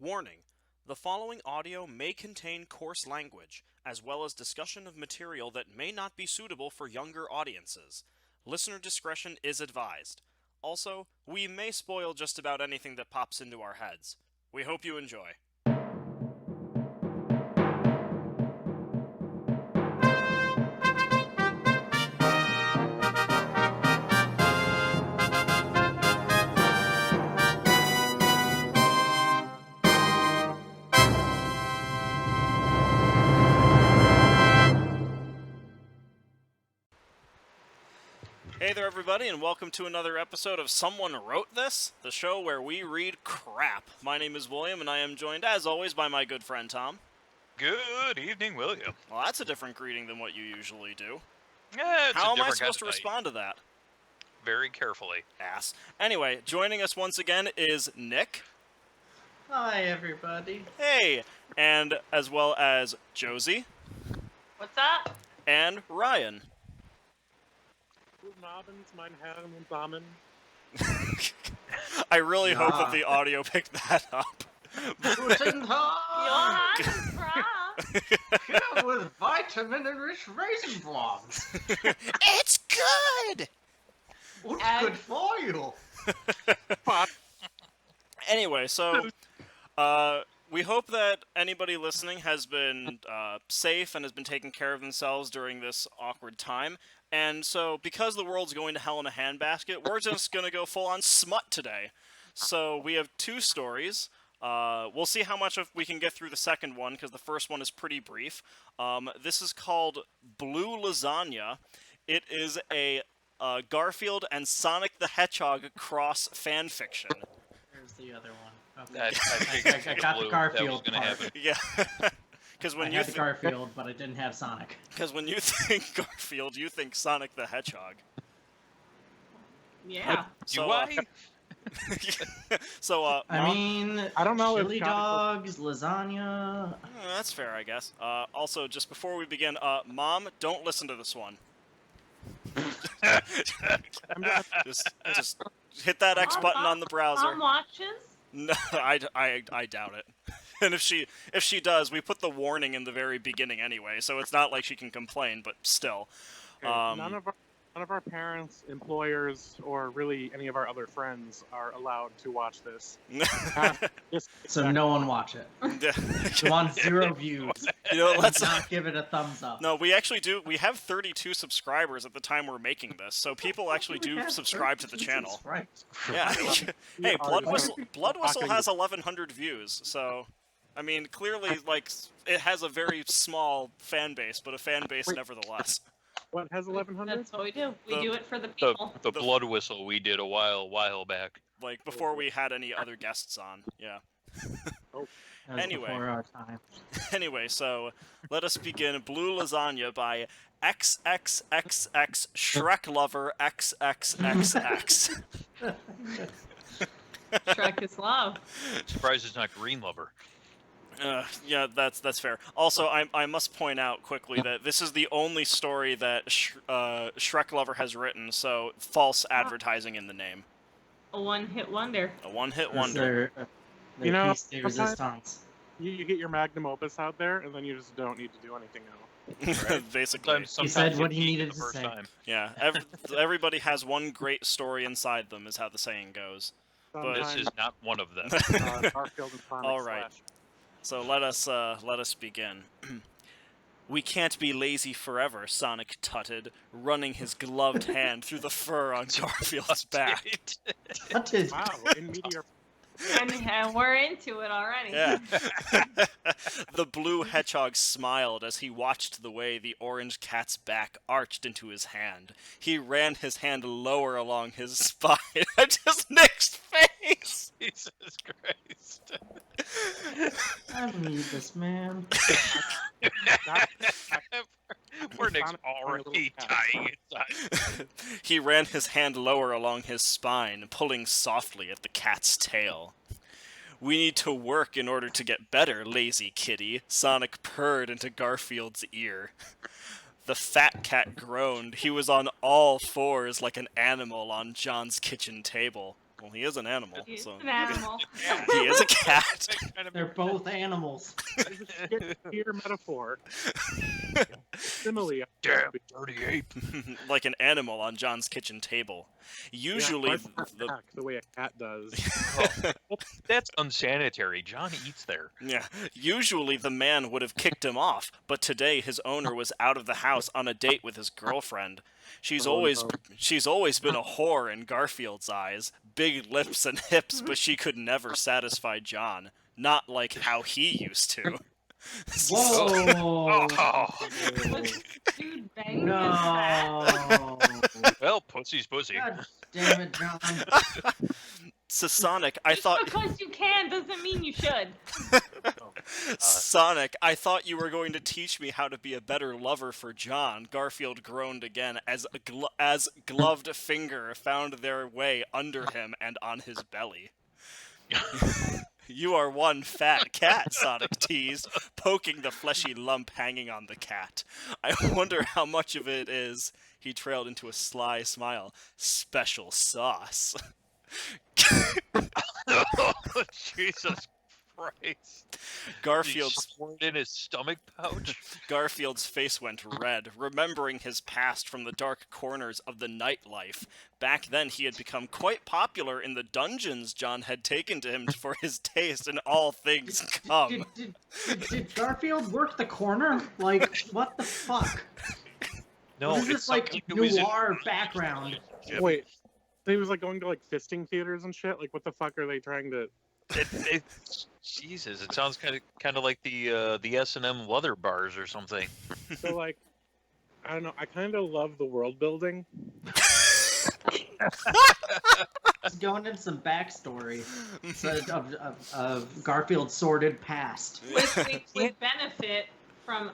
Warning: the following audio may contain coarse language, as well as discussion of material that may not be suitable for younger audiences. Listener discretion is advised. Also, we may spoil just about anything that pops into our heads. We hope you enjoy. Hey there, everybody, and welcome to another episode of Someone Wrote This, the show where we read crap. My name is William, and I am joined, as always, by my good friend Tom. Good evening, William. Well, that's a different greeting than what you usually do. Yeah, How am I supposed to respond to that? Very carefully. Ass. Anyway, joining us once again is Nick. Hi, everybody. Hey! And as well as Josie. What's up? And Ryan. Guten Abend, mein Herren und Damen. I really hope that the audio picked that up. Guten Tag! Johannes Bra. Here with vitamin-enriched raisin blobs. It's good! What's And- good for you? Anyway, so we hope that anybody listening has been safe and has been taking care of themselves during this awkward time. And so, because the world's going to hell in a handbasket, we're just going to go full-on smut today. So, we have two stories. We'll see how much we can get through the second one, because the first one is pretty brief. This is called Blue Lasagna. It is a Garfield and Sonic the Hedgehog cross fanfiction. There's the other one. I Okay. figured I got the that was Garfield going to part. happen. Yeah. Because I when had the Garfield, but I didn't have Sonic. Because when you think Garfield, you think Sonic the Hedgehog. Yeah. So, Do I? so, I Mom, mean, I don't know if chili Johnny- dogs, lasagna. that's fair, I guess. Also, just before we begin, Mom, don't listen to this one. just hit that X button on the browser. Mom watches. No, I doubt it. And if she does, we put the warning in the very beginning anyway, so it's not like she can complain. But still, Okay, none of our parents, employers, or really any of our other friends are allowed to watch this. So no one watch it. You want 0 views. You know, let's not give it a thumbs up. No, we actually do. We have 32 subscribers at the time we're making this, so people actually We do have subscribe to the 32 channel. subscribers. Yeah. Hey, are Blood Whistle talking- has 1,100 views, so I mean, clearly, like, it has a very small fan base, but a fan base Wait. nevertheless. What has 1,100? That's what we do. We The- do it for the The, people. the blood whistle we did a while back. Like before we had any other guests on. Yeah. That was Anyway. before our time. Anyway, so let us begin. Blue Lasagna by XXXX Shrek Lover XXXX. Shrek is love. Surprised it's not Green Lover. Yeah, that's fair. Also, I must point out quickly that this is the only story that Shrek Lover has written, so false advertising in the name. A one-hit wonder. A one-hit That's wonder. their You know, piece de resistance. You get your magnum opus out there, and then you just don't need to do anything else. Basically. Sometimes said what you he peak needed the to first say. time. Yeah, everybody has one great story inside them, is how the saying goes. But- This is not one of them. Garfield and Sonic All right. slash. So let us begin. We can't be lazy forever, Sonic tutted, running his gloved hand through the fur on Garfield's back. What is Wow, in meteor. And we're into it already. Yeah. The blue hedgehog smiled as he watched the way the orange cat's back arched into his hand. He ran his hand lower along his spine. Just Nick's face! Jesus Christ. I need this man. Poor Nick's Sonic already cat. dying inside. He ran his hand lower along his spine, pulling softly at the cat's tail. We need to work in order to get better, lazy kitty, Sonic purred into Garfield's ear. The fat cat groaned. He was on all fours like an animal on John's kitchen table. Well, he is an animal, He's so an animal. he is a cat. Kind of They're both animals. It's a Shakespeare metaphor. Simile. damn dirty ape. Like an animal on John's kitchen table. Usually, The way a cat does. Well, that's unsanitary. John eats there. usually the man would have kicked him off, but today his owner was out of the house on a date with his girlfriend. She's Oh, always no. been a whore in Garfield's eyes, big lips and hips, but she could never satisfy John. Not like how he used to. Whoa! Dude banging his cat. No! Well, pussy's pussy. God damn it, John. So Sonic, I Just thought because you can doesn't mean you should. Sonic, I thought you were going to teach me how to be a better lover for John. Garfield groaned again as as gloved finger found their way under him and on his belly. You are one fat cat, Sonic teased, poking the fleshy lump hanging on the cat. I wonder how much of it is, he trailed into a sly smile, special sauce. Oh, Jesus Christ. Garfield's He stored in his stomach pouch? Garfield's face went red, remembering his past from the dark corners of the nightlife. Back then, he had become quite popular in the dungeons John had taken to him for his taste in all things come. Did Garfield work the corner? Like, what the fuck? No, What is it this, sounds like, it was in- noir background? Wait, he was like going to like fisting theaters and shit. Like, what the fuck are they trying to? Jesus, it sounds kind of like the S&M leather bars or something. So like, I don't know. I kind of love the world building. It's going into some backstory of Garfield's sordid past. Which would benefit from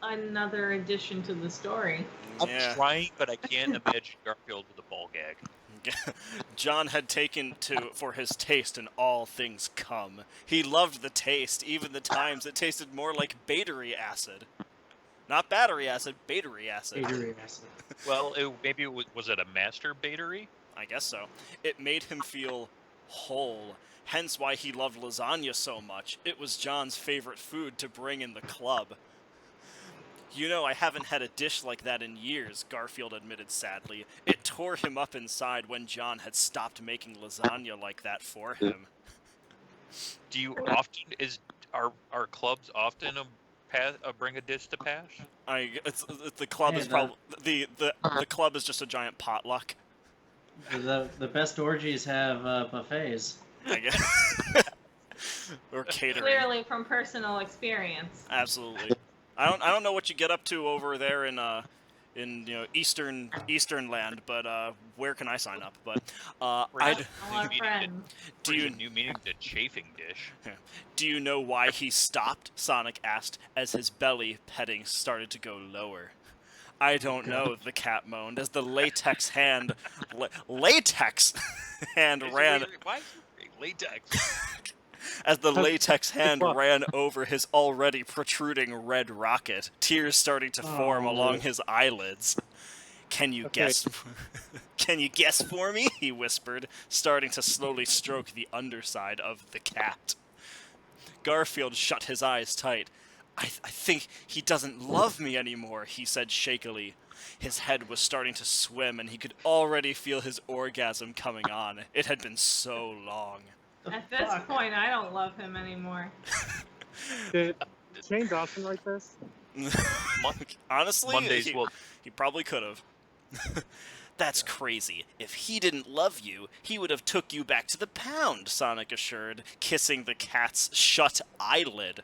another addition to the story. I'm Yeah. trying, but I can't imagine Garfield with a ball gag. John had taken to for his taste in all things come. He loved the taste, even the times it tasted more like battery acid. Not battery acid, battery acid. Adrian acid. Well, maybe it was it a master batery? I guess so. It made him feel whole, hence why he loved lasagna so much. It was John's favorite food to bring in the club. You know, I haven't had a dish like that in years, Garfield admitted sadly. It tore him up inside when John had stopped making lasagna like that for him. Do you often are clubs often bring a dish to pass? The club Hey, is probably the club is just a giant potluck. The best orgies have buffets. I guess. Or catering. Clearly from personal experience. Absolutely. I don't know what you get up to over there in Eastern land, but where can I sign up? But A lot of friends. Do you- new meaning to chafing dish? do you know why he stopped? Sonic asked as his belly petting started to go lower. I don't know, the cat moaned as the latex hand latex hand ran Why latex? as the latex hand ran over his already protruding red rocket, tears starting to form along his eyelids. Can you guess? Can you guess for me? He whispered, starting to slowly stroke the underside of the cat. Garfield shut his eyes tight. I think he doesn't love me anymore, he said shakily. His head was starting to swim, and he could already feel his orgasm coming on. It had been so long. At this point, I don't love him anymore. Did Shane Dawson write this? Honestly, Mondays he probably could have. That's crazy. If he didn't love you, he would have took you back to the pound, Sonic assured, kissing the cat's shut eyelid.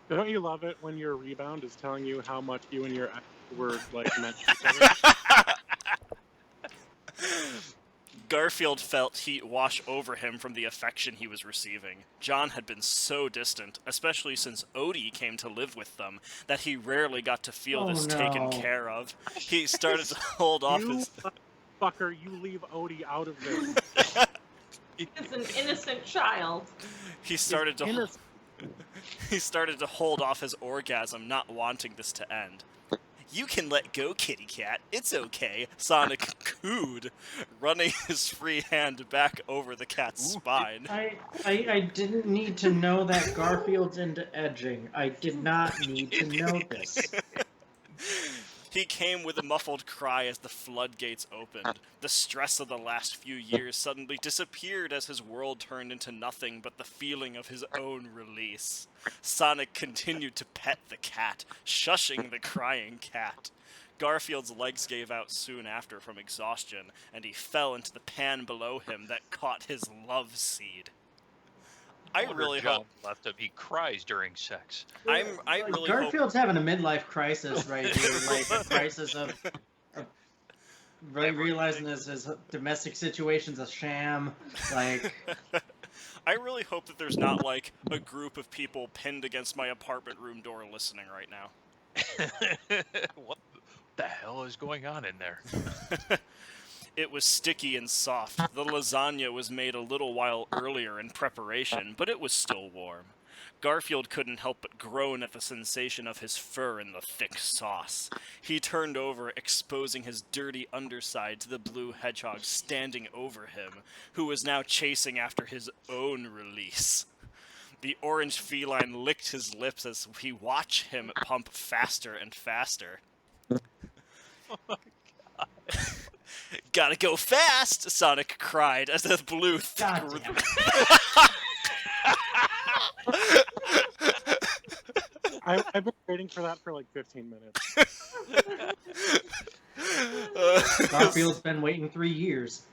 Don't you love it when your rebound is telling you how much you and your ex were like meant to each other? Garfield felt heat wash over him from the affection he was receiving. John had been so distant, especially since Odie came to live with them, that he rarely got to feel this taken care of. He started to hold off You his... fucker, you leave Odie out of this. He's an innocent child. He started to Innocent. He started to hold off his orgasm, not wanting this to end. You can let go, kitty cat. It's okay, Sonic cooed, running his free hand back over the cat's spine. I didn't need to know that Garfield's into edging. I did not need to know this. He came with a muffled cry as the floodgates opened. The stress of the last few years suddenly disappeared as his world turned into nothing but the feeling of his own release. Sonic continued to pet the cat, shushing the crying cat. Garfield's legs gave out soon after from exhaustion, and he fell into the pan below him that caught his love seed. I really John hope left him. He cries during sex. I really hope Garfield's having a midlife crisis right here, like a crisis of really realizing his domestic situation's a sham. Like, I really hope that there's not like a group of people pinned against my apartment room door listening right now. What the hell is going on in there? It was sticky and soft. The lasagna was made a little while earlier in preparation, but it was still warm. Garfield couldn't help but groan at the sensation of his fur in the thick sauce. He turned over, exposing his dirty underside to the blue hedgehog standing over him, who was now chasing after his own release. The orange feline licked his lips as he watched him pump faster and faster. Gotta go fast! Sonic cried as the blue God damn it. I've been waiting for that for like 15 minutes. Garfield's been waiting 3 years.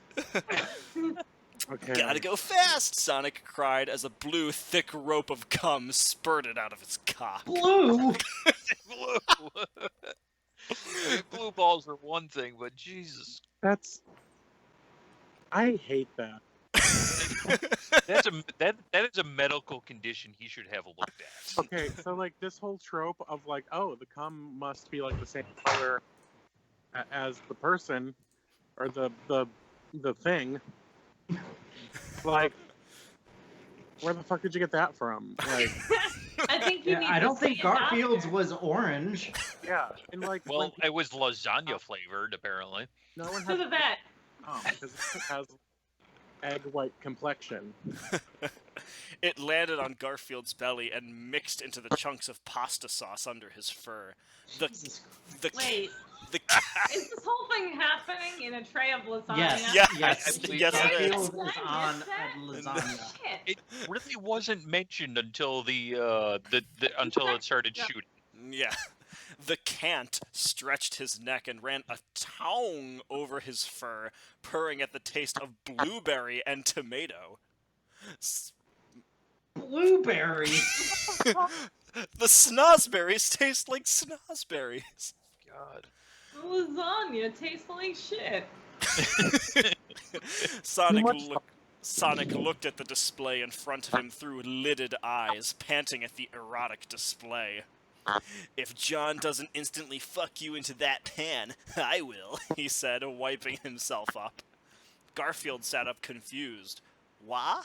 Okay. Gotta go fast! Sonic cried as a blue, thick rope of cum spurted out of his cock. Blue! Blue. I mean, blue balls are one thing, but Jesus, I hate that. that is a medical condition he should have looked at. Okay, so like this whole trope of like, oh, the cum must be like the same color as the person or the thing. Like, where the fuck did you get that from? Like, I think you need I to don't think see a doctor. Garfield's was orange. yeah, and like, Well, it was lasagna flavored, apparently. no one To has the vet. because it has egg white complexion. It landed on Garfield's belly and mixed into the chunks of pasta sauce under his fur. Jesus The Wait, the is this whole thing happening in a tray of lasagna? Yes. Yeah, Yes. I believe yes, it is. Garfield is on What a lasagna. Shit. It really wasn't mentioned until until it started Yeah. shooting. Yeah. The cant stretched his neck and ran a tongue over his fur, purring at the taste of blueberry and tomato. Blueberry. The snozberries taste like snozberries. God. Lasagna tastes like shit. Sonic looked at the display in front of him through lidded eyes, panting at the erotic display. If John doesn't instantly fuck you into that pan, I will, he said, wiping himself up. Garfield sat up confused. Wha?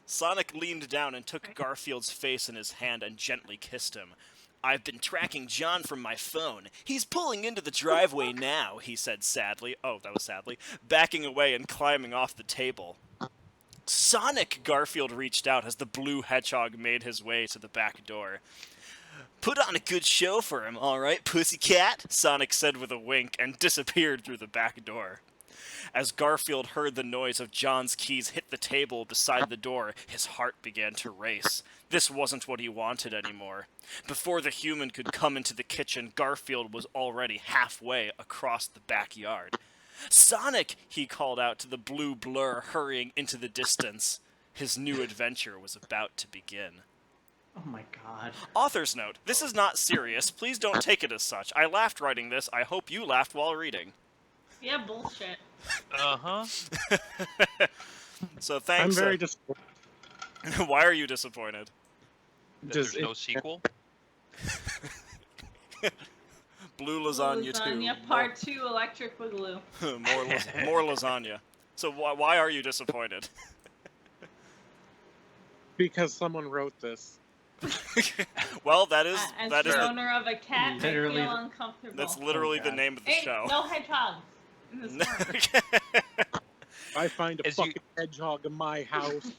Sonic leaned down and took Garfield's face in his hand and gently kissed him. I've been tracking John from my phone. He's pulling into the driveway now, he said sadly. Oh, that was sadly. Backing away and climbing off the table. Sonic! Garfield reached out as the blue hedgehog made his way to the back door. Put on a good show for him, all right, pussycat? Sonic said with a wink and disappeared through the back door. As Garfield heard the noise of John's keys hit the table beside the door, his heart began to race. This wasn't what he wanted anymore. Before the human could come into the kitchen, Garfield was already halfway across the backyard. Sonic! He called out to the blue blur hurrying into the distance. His new adventure was about to begin. Oh my god. Author's note, this is not serious. Please don't take it as such. I laughed writing this. I hope you laughed while reading. Yeah, bullshit. Uh-huh. So thanks. I'm very disappointed. Why are you disappointed? There's no sequel? Blue lasagna 2. Lasagna Part 2 Electric Boogaloo. More lasagna. So why are you disappointed? Because someone wrote this. Well, that is As the the, owner of a cat, Literally- I feel uncomfortable. that's literally Oh, the God. name of the Hey, show. no hedgehogs. in this world. I find a As you- fucking hedgehog in my house.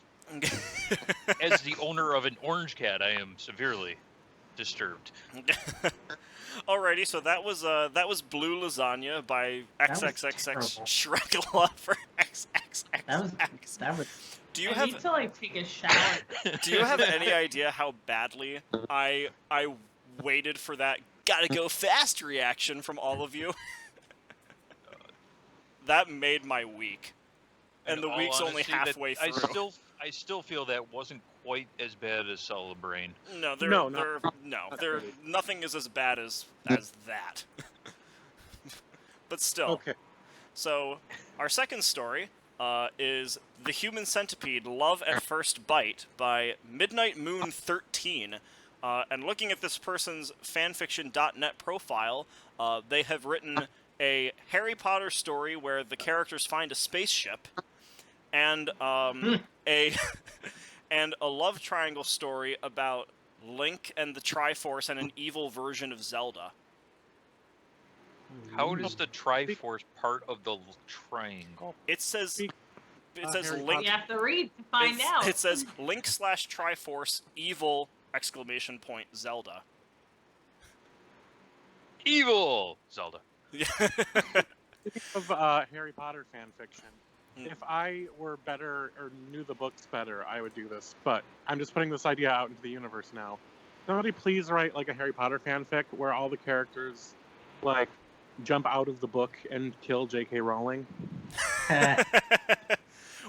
As the owner of an orange cat, I am severely disturbed. Alrighty, so that was Blue Lasagna by That was XXXX terrible. Shrek Lover XXXX. That was Do you I have need to like take a shower. Do you have any idea how badly I waited for that gotta go fast reaction from all of you? That made my week. And In the all week's only honesty, that halfway through. I still feel that wasn't quite as bad as Celebrate. No, not really. nothing is as bad as that. But still. Okay. So, our second story is The Human Centipede Love at First Bite by Midnight Moon 13. And looking at this person's fanfiction.net profile, they have written a Harry Potter story where the characters find a spaceship, and a and a love triangle story about Link and the Triforce and an evil version of Zelda. How does the Triforce part of the triangle? It says Harry Link. You have to read to find out. It says Link / Triforce evil ! Zelda. Evil Zelda. Speaking of Harry Potter fan fiction, if I were better or knew the books better, I would do this. But I'm just putting this idea out into the universe now. Somebody please write like a Harry Potter fanfic where all the characters like jump out of the book and kill J.K. Rowling.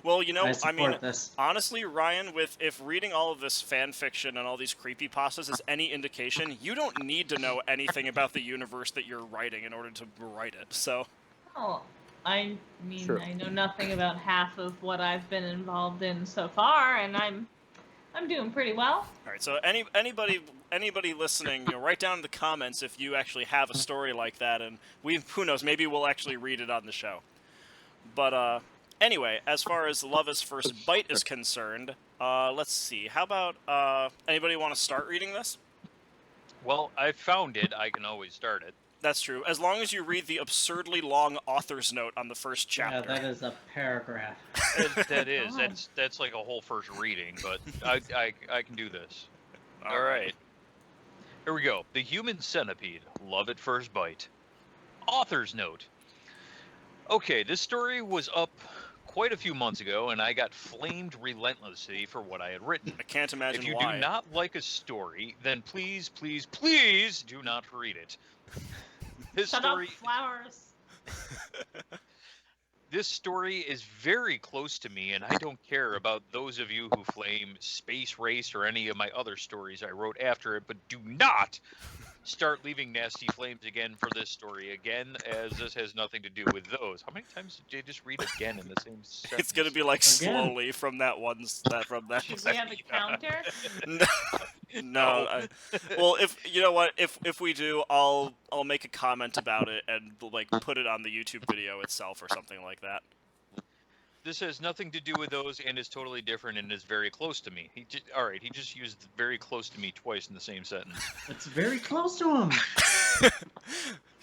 Well, you know, I support mean, this. honestly, Ryan, if reading all of this fan fiction and all these creepypastas is any indication, you don't need to know anything about the universe that you're writing in order to write it. So, Oh, I mean, Sure. I know nothing about half of what I've been involved in so far, and I'm doing pretty well. all right. So anybody listening, write down in the comments if you actually have a story like that, and who knows, maybe we'll actually read it on the show. But anyway, as far as Love is First Bite is concerned, let's see. How about anybody want to start reading this? Well, I found it. I can always start it. That's true. As long as you read the absurdly long author's note on the first Yeah, chapter. that is a paragraph. That is. God. That's like a whole first reading, but I can do this. All right. Here we go. The Human Centipede. Love at First Bite. Author's note. Okay, this story was up quite a few months ago, and I got flamed relentlessly for what I had written. I can't imagine If you why. do not like a story, then please, please, please do not read it. This Shut story, up, flowers. this story is very close to me, and I don't care about those of you who flame Space Race or any of my other stories I wrote after it, but do not start leaving nasty flames again for this story again, as this has nothing to do with those. How many times did you just read again in the same sentence? It's gonna be like Again. slowly from that. Should we have a counter? No. Well, if you know what, if we do, I'll make a comment about it and like put it on the YouTube video itself or something like that. This has nothing to do with those and is totally different and is very close to me. He just used very close to me twice in the same sentence. It's very close to him.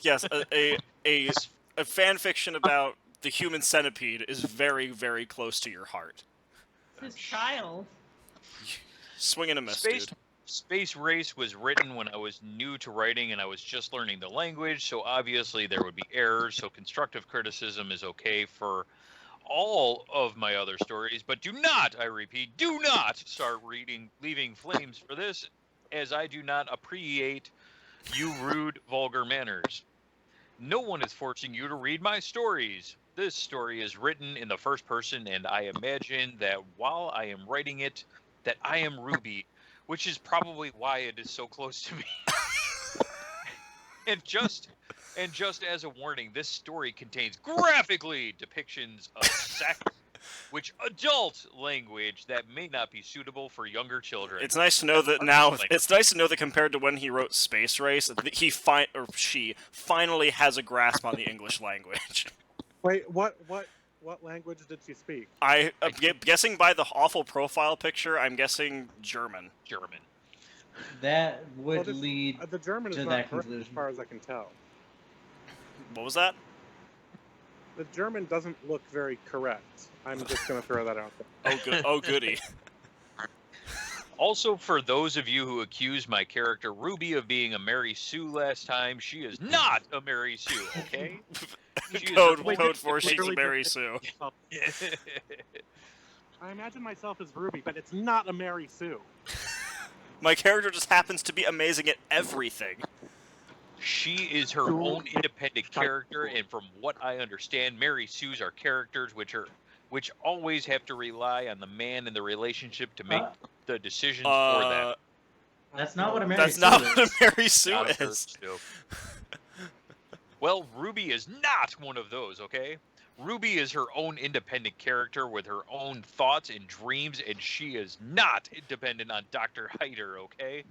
Yes, a fan fiction about the human centipede is very, very close to your heart. His child. Swing and a miss, Space dude. Space Race was written when I was new to writing and I was just learning the language, so obviously there would be errors, so constructive criticism is okay for all of my other stories, but do not, I repeat, do not start leaving flames for this, as I do not appreciate you rude, vulgar manners. No one is forcing you to read my stories. This story is written in the first person, and I imagine that while I am writing it, that I am Ruby, which is probably why it is so close to me. And just as a warning, this story contains graphically depictions of sex, which adult language that may not be suitable for younger children. It's nice to know that now. It's nice to know that compared to when he wrote Space Race, she finally has a grasp on the English language. Wait, what language did she speak? Guessing by the awful profile picture, I'm guessing German. German. That would Well, lead. The German is to not that correct conclusion. as far as I can tell. What was that? The German doesn't look very correct. I'm just going to throw that out there. Oh, good. Oh, goody. Also, for those of you who accused my character Ruby of being a Mary Sue last time, she is not a Mary Sue, okay? She is Code her own code for she's a literally Mary just- Sue. I imagine myself as Ruby, but it's not a Mary Sue. My character just happens to be amazing at everything. She is her own independent character, and from what I understand, Mary Sue's are characters which always have to rely on the man in the relationship to make the decisions for them. That's not what a Mary That's Sue not is. what a Mary Sue Not a Mary is. Sue. Well, Ruby is not one of those, okay? Ruby is her own independent character with her own thoughts and dreams, and she is not dependent on Dr. Hyder, okay?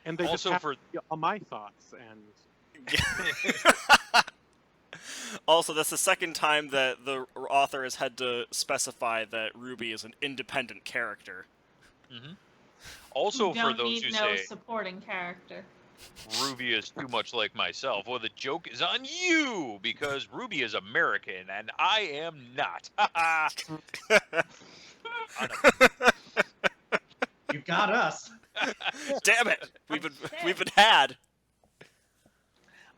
And they Also just for have my thoughts, and Also, that's the second time that the author has had to specify that Ruby is an independent character. Also, You for don't those need who no say supporting character. Ruby is too much like myself, well, the joke is on you because Ruby is American and I am not. You got us. Damn it! We've been had.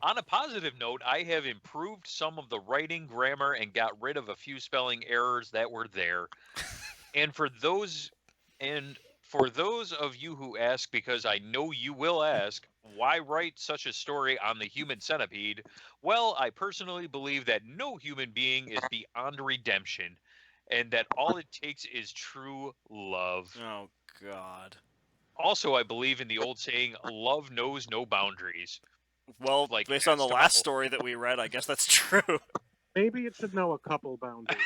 On a positive note, I have improved some of the writing, grammar, and got rid of a few spelling errors that were there. And for those of you who ask, because I know you will ask, why write such a story on the human centipede? Well, I personally believe that no human being is beyond redemption, and that all it takes is true love. Oh, God. Also, I believe in the old saying, love knows no boundaries. Well, Like, based on the that's last double. story that we read, I guess that's true. maybe it should know a couple boundaries.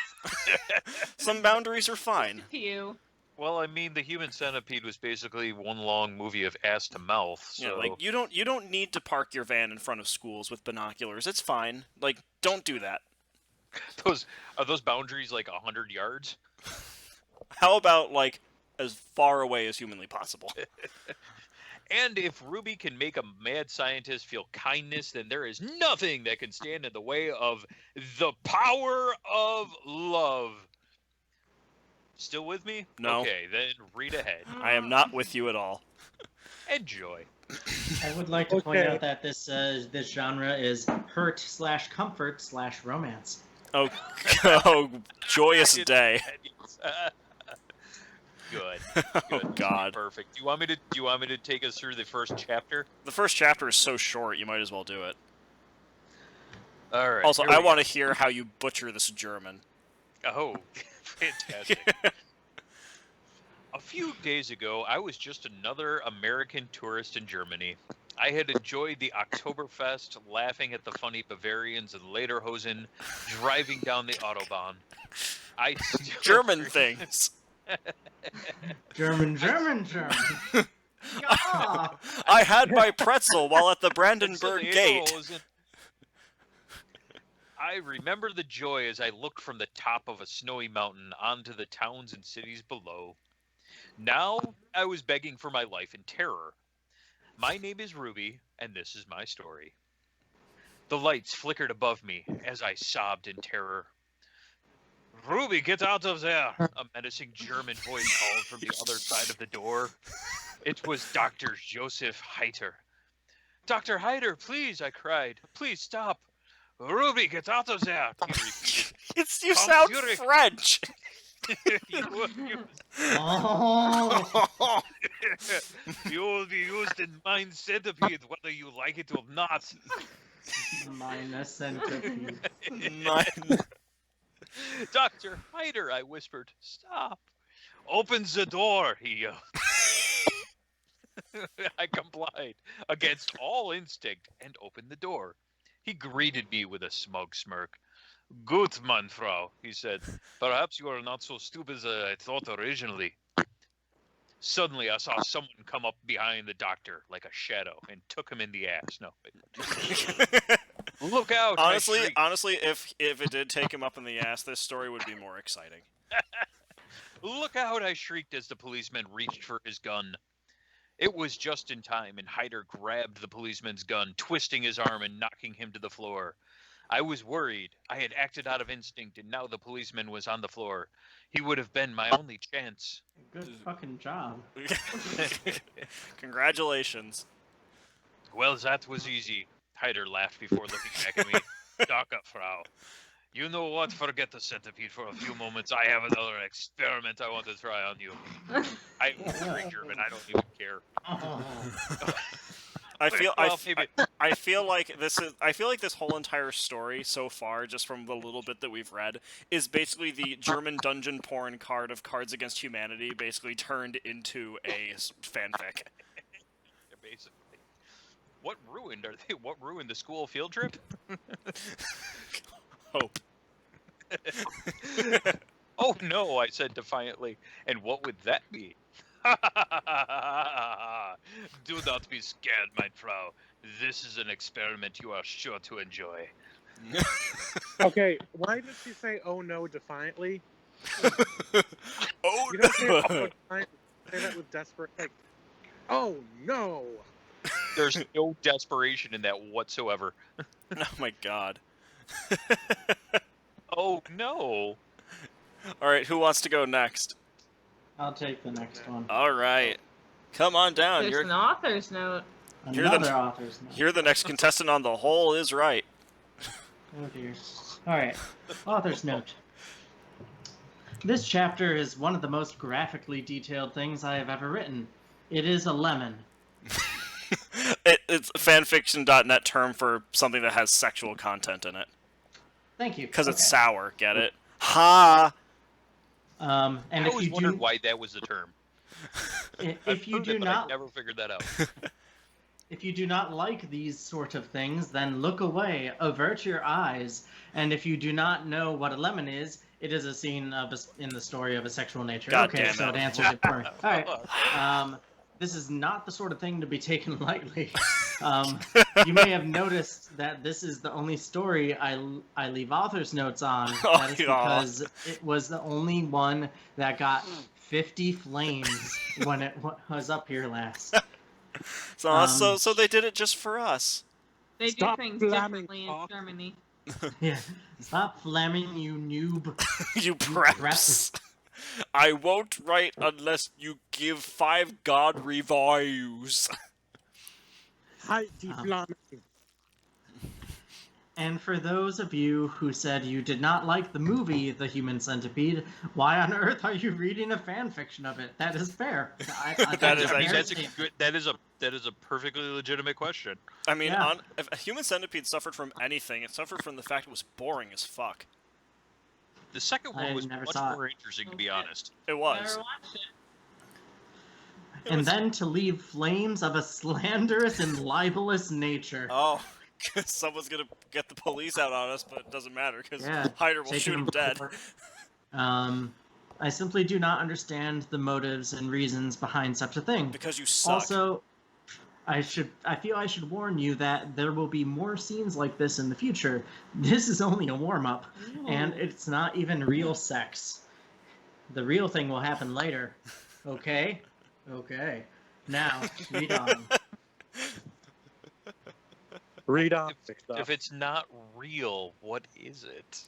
Some boundaries are fine. Pew. Well, I mean, the human centipede was basically one long movie of ass to mouth. So Yeah, like you don't need to park your van in front of schools with binoculars. It's fine. Like, don't do that. are those boundaries like 100 yards? How about like as far away as humanly possible? And if Ruby can make a mad scientist feel kindness, then there is nothing that can stand in the way of the power of love. Still with me? No. Okay, then read ahead. I am not with you at all. Enjoy. I would like to point Okay. out that this genre is hurt/comfort/romance. Oh, oh joyous day. Good. Oh Good. God. Perfect. Do you want me to take us through the first chapter? The first chapter is so short, you might as well do it. All right. Also, here I we want to hear how you butcher this German. go. Oh, fantastic. A few days ago, I was just another American tourist in Germany. I had enjoyed the Oktoberfest, laughing at the funny Bavarians and Lederhosen, driving down the Autobahn. I still German dream- things. German. Yeah. I had my pretzel while at the It's Brandenburg the Gate. Lederhosen. I remember the joy as I looked from the top of a snowy mountain onto the towns and cities below. Now I was begging for my life in terror. My name is Ruby, and this is my story. The lights flickered above me as I sobbed in terror. Ruby, get out of there! A menacing German voice called from the other side of the door. It was Dr. Joseph Heiter. Dr. Heiter, please, I cried. Please stop. Ruby, get out of there! He repeated. You Tom sound Fury. French. Oh. You will be used in Mind Centipede, whether you like it or not. Minus centipede. Mine. Dr. Hyder, I whispered. Stop. Open the door, he yelled. I complied, against all instinct, and opened the door. He greeted me with a smug smirk. Good, Manfrau, he said. Perhaps you are not so stupid as I thought originally. Suddenly, I saw someone come up behind the doctor like a shadow and took him in the ass. No. Look out! I shrieked. honestly, if it did take him up in the ass, this story would be more exciting. Look out! I shrieked as the policeman reached for his gun. It was just in time, and Hyder grabbed the policeman's gun, twisting his arm and knocking him to the floor. I was worried. I had acted out of instinct, and now the policeman was on the floor. He would have been my only chance. Good fucking job. Congratulations. Well, that was easy. Hyder laughed before looking back at me. Danke, Frau. You know what? Forget the centipede for a few moments. I have another experiment I want to try on you. I'm very German. I don't even care. I feel Well, maybe. I feel like this whole entire story so far, just from the little bit that we've read, is basically the German dungeon porn card of Cards Against Humanity, basically turned into a fanfic. Basically. What ruined the school field trip? Hope. Oh no, I said defiantly. And what would that be? Do not be scared, mein Frau. This is an experiment you are sure to enjoy. Okay, why did she say "oh no" defiantly? Oh You don't say "oh no! no" defiantly. Say that with desperate, like, "oh no." There's no desperation in that whatsoever. Oh my god. Oh no. Alright, who wants to go next? I'll take the next one. Alright. Come on down. There's You're an author's note. You're the- Another author's note. the next contestant on The Whole is Right. Oh dear. Alright. Author's note. This chapter is one of the most graphically detailed things I have ever written. It is a lemon. It's a fanfiction.net term for something that has sexual content in it. Thank you. Because it's Okay. sour, get it? Ha! And I if always you wondered do, why that was the term. if you Heard do it, but I not, never figured that out. if you do not like these sort of things, then look away, avert your eyes. And if you do not know what a lemon is, it is a scene in the story of a sexual nature. God okay, damn so it. it answers it for me. All right. This is not the sort of thing to be taken lightly. You may have noticed that this is the only story I leave author's notes on. That is because it was the only one that got 50 flames when it was up here last. So they did it just for us. They Stop do things flamming differently in cock. Germany. Yeah. Stop flamming, you noob. You preps. I won't write unless you give 5 God reviews. Hi, diplomacy. And for those of you who said you did not like the movie The Human Centipede, why on earth are you reading a fan fiction of it? That is fair. That is I mean, actually- that's a good. That is a perfectly legitimate question. I mean, Yeah. if a Human Centipede suffered from anything, it suffered from the fact it was boring as fuck. The second I one was never much saw it. more interesting, to be Okay. honest. It Never was. watched it. And then to leave flames of a slanderous and libelous nature. Oh, 'cause someone's gonna get the police out on us, but it doesn't matter, because Yeah, Hyder will taking shoot him them dead. before. I simply do not understand the motives and reasons behind such a thing. Because you suck. Also, I feel I should warn you that there will be more scenes like this in the future. This is only a warm-up, and it's not even real sex. The real thing will happen later. Okay? Okay. Now, read on. Read off stuff. If it's not real, what is it?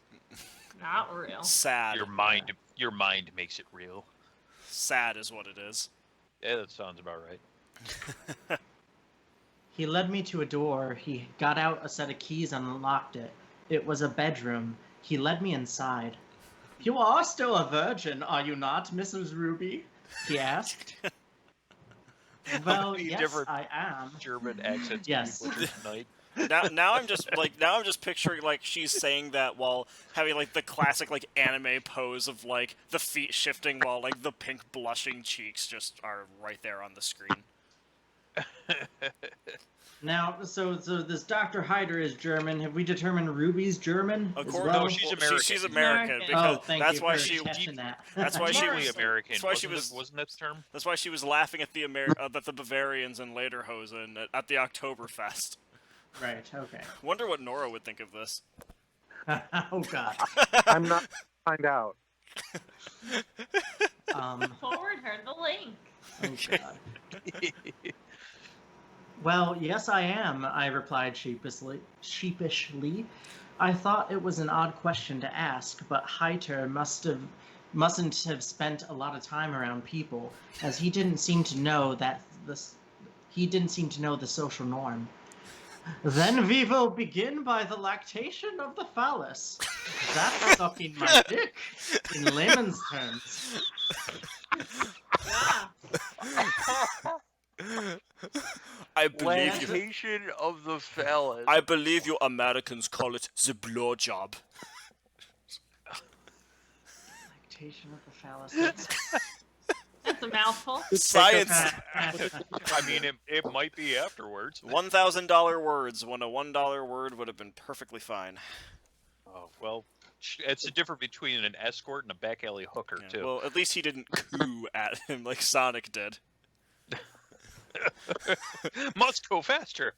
Not real. Sad. Your mind makes it real. Sad is what it is. Yeah, that sounds about right. He led me to a door. He got out a set of keys and unlocked it. It was a bedroom. He led me inside. You are still a virgin, are you not, Mrs. Ruby? He asked. Well, many yes, different I am. German accents. Yes. People tonight. now I'm just picturing like she's saying that while having like the classic like anime pose of like the feet shifting while like the pink blushing cheeks just are right there on the screen. Now, so this Dr. Hyder is German. Have we determined Ruby's German Of as course, well? No, she's American. She's American American. because Oh, thank that's you why for she catching that. that's why she Deeply was American. that's why she wasn't that the term? that's why she was laughing at the Bavarians in Lederhosen at the Oktoberfest. Right, okay. Wonder what Nora would think of this. Oh, God. I'm not find out. Forward her the link. Oh, God. Well, yes, I am, I replied sheepishly. I thought it was an odd question to ask, but Heiter mustn't have spent a lot of time around people, as he didn't seem to know the social norm. Then we will begin by the lactation of the phallus. That's sucking my dick, in layman's terms. Wow. I believe you. Lactation of the phallus. I believe you Americans call it the blowjob. Lactation of the phallus. That's a mouthful. Science. I mean, it might be afterwards. $1,000 words when a $1 word would have been perfectly fine. Oh, well, it's the difference between an escort and a back alley hooker, Yeah, too. well, at least he didn't coo at him like Sonic did. Must go faster.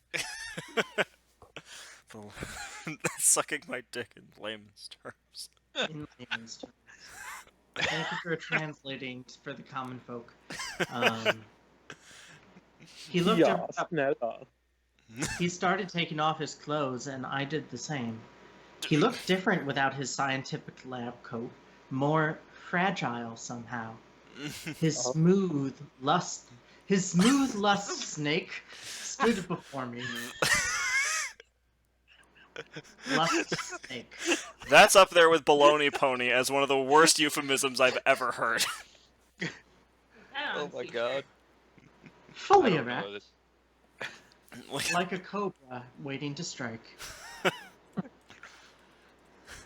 Sucking my dick in layman's terms. In layman's terms. Thank you for translating for the common folk. He looked up. He started taking off his clothes, and I did the same. He looked different without his scientific lab coat, more fragile somehow. His smooth lust snake stood before me. Lust snake. That's up there with baloney pony as one of the worst euphemisms I've ever heard. Oh my god. Fully I don't know erect, this. like a cobra waiting to strike.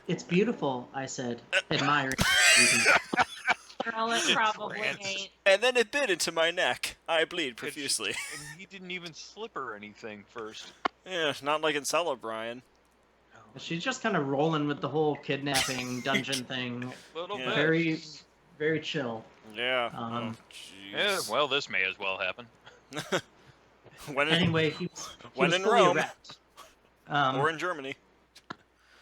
It's beautiful, I said, admiring its beauty. Girl, it probably France. ain't. And then it bit into my neck. I bleed profusely. And he didn't even slip her anything first. Yeah, not like in Celebrian. She's just kind of rolling with the whole kidnapping dungeon thing. Little Yeah. bit. Very, very chill. Yeah. Um, Yeah, jeez. well, this may as well happen. When in, Anyway, he when was in fully Rome. erect. or in Germany.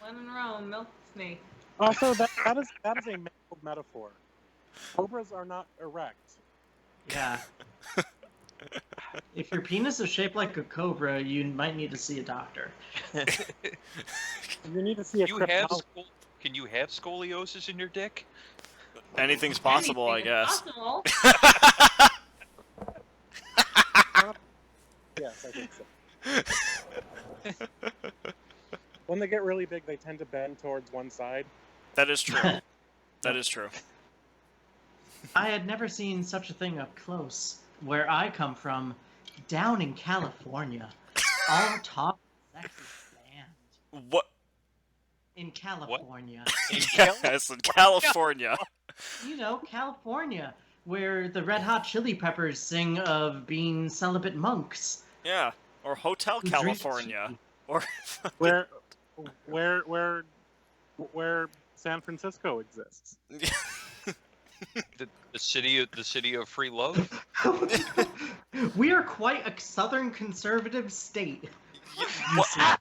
When in Rome, milk the snake. Also, that is a mangled metaphor. Cobras are not erect. Yeah. If your penis is shaped like a cobra, you might need to see a doctor. You need to see a cryptologist. Can you have scoliosis in your dick? Anything's possible, Anything I is guess. Possible. Yes, I think so. When they get really big, they tend to bend towards one side. That is true. That is true. I had never seen such a thing up close. Where I come from, down in California, all talk sexy band. What? In California. Yes, in California. You know, California, where the Red Hot Chili Peppers sing of being celibate monks. Yeah. Or Hotel who drink California. tea. Or Where San Francisco exists. The city of free love. We are quite a southern conservative state. What?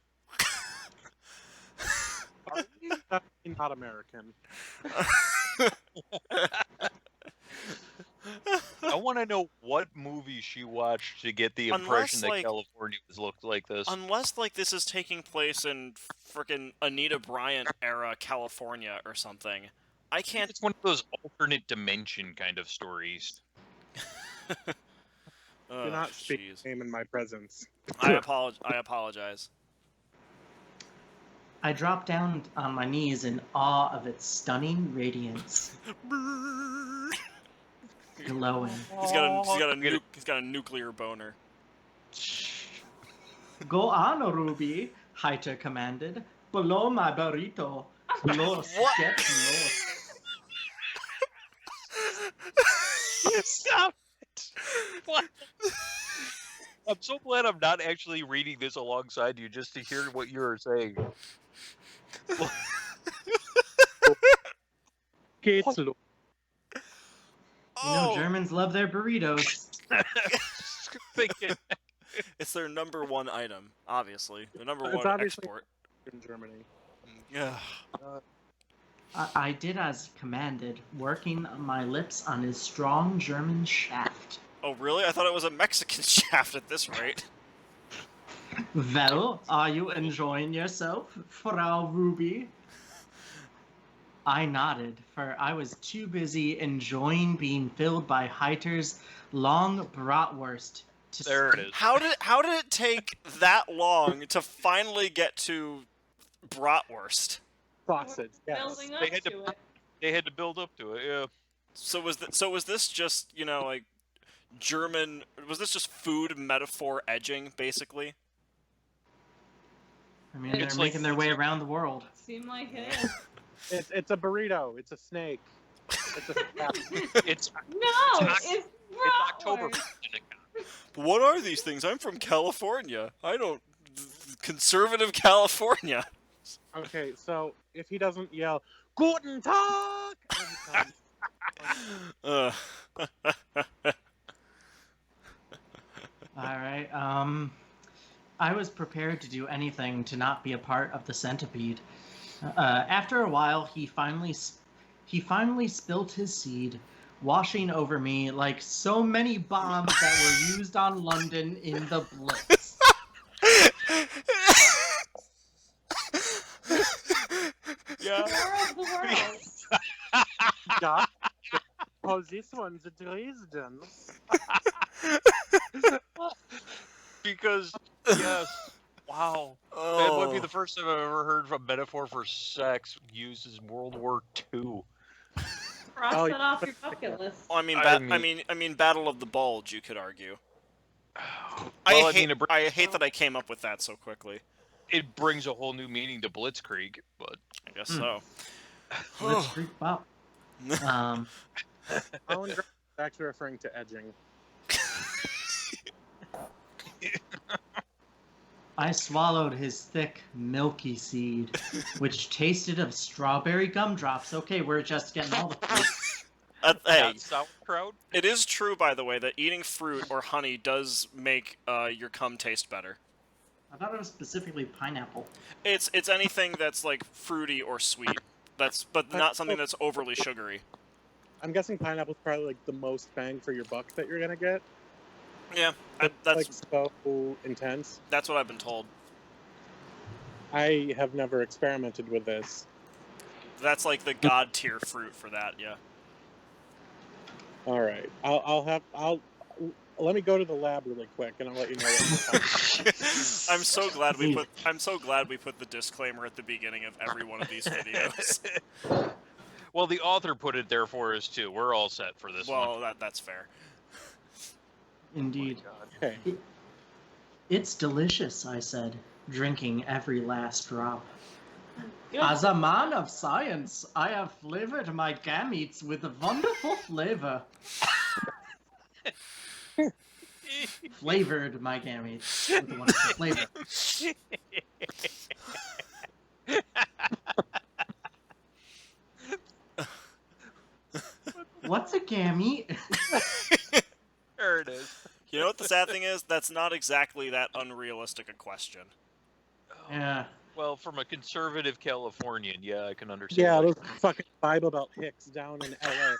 Definitely not American. I want to know what movie she watched to get the impression Unless, that like- California looked like this. Unless, like, this is taking place in frickin' Anita Bryant era California or something. I can't. It's one of those alternate dimension kind of stories. Oh, Do not speak jeez. name in my presence. I apologize. I dropped down on my knees in awe of its stunning radiance, glowing. He's got a nuclear boner. Go on, Ruby, Heiter commanded. Below my burrito. Los, What? get los. Stop it! What? I'm so glad I'm not actually reading this alongside you just to hear what you're saying. Geht's los. You know, Germans love their burritos. Thinking, It's their number one item, obviously. The number It's one obviously- export. in Germany. Yeah. I did as commanded, working my lips on his strong German shaft. Oh, really? I thought it was a Mexican shaft at this rate. Well, are you enjoying yourself, Frau Ruby? I nodded, for I was too busy enjoying being filled by Heiter's long bratwurst to There it speak. is. How did it take that long to finally get to bratwurst? Sausage. Yes. Building up They had to- to it. They had to build up to it. Yeah. So was this just, you know, like German? Was this just food metaphor edging, basically? I mean, they're It's like- making their way around the world. Seem like it is. It's a burrito. It's a snake. It's a It's No, It's it's October. bratwurst. What are these things? I'm from California. I don't conservative California. Okay, so if he doesn't yell "Guten Tag," Ugh. All right. I was prepared to do anything to not be a part of the Centipede. After a while, he finally spilt his seed, washing over me like so many bombs that were used on London in the Blitz. Yeah. War of the world. yeah. Oh, this one's Dresden. Because yes. Wow. That might be Oh. the first time I've ever heard of a metaphor for sex used in World War II. Cross Oh, that off your bucket list. I mean, I I mean, Battle of the Bulge. You could argue. Well, I I mean, hate that I came up with that so quickly. it brings a whole new meaning to Blitzkrieg, but I guess so. Blitzkrieg Bop. Alan Grant is actually referring to edging. I swallowed his thick, milky seed, which tasted of strawberry gumdrops. Okay, we're just getting all the fruit. Hey, not sauerkraut. it is true, by the way, that eating fruit or honey does make your cum taste better. I thought it was specifically pineapple. It's anything that's like fruity or sweet. But not something that's overly sugary. I'm guessing pineapple's probably like the most bang for your buck that you're gonna get. Yeah, It's that's like so intense. that's what I've been told. I have never experimented with this. That's like the god tier fruit for that. Yeah. All right, I'll let me go to the lab really quick, and I'll let you know. I'm so glad we put the disclaimer at the beginning of every one of these videos. Well, the author put it there for us too. We're all set for this one. Well, that's fair. Indeed. Okay. It's delicious, I said, drinking every last drop. Good. As a man of science, I have flavored my gametes with a wonderful flavor. Flavored my gametes with a wonderful flavor. What's a gamete? There it is. You know what the sad thing is? That's not exactly that unrealistic a question. Yeah. Well, from a conservative Californian, yeah, I can understand. Yeah, why- those fucking Bible Belt hicks down in LA.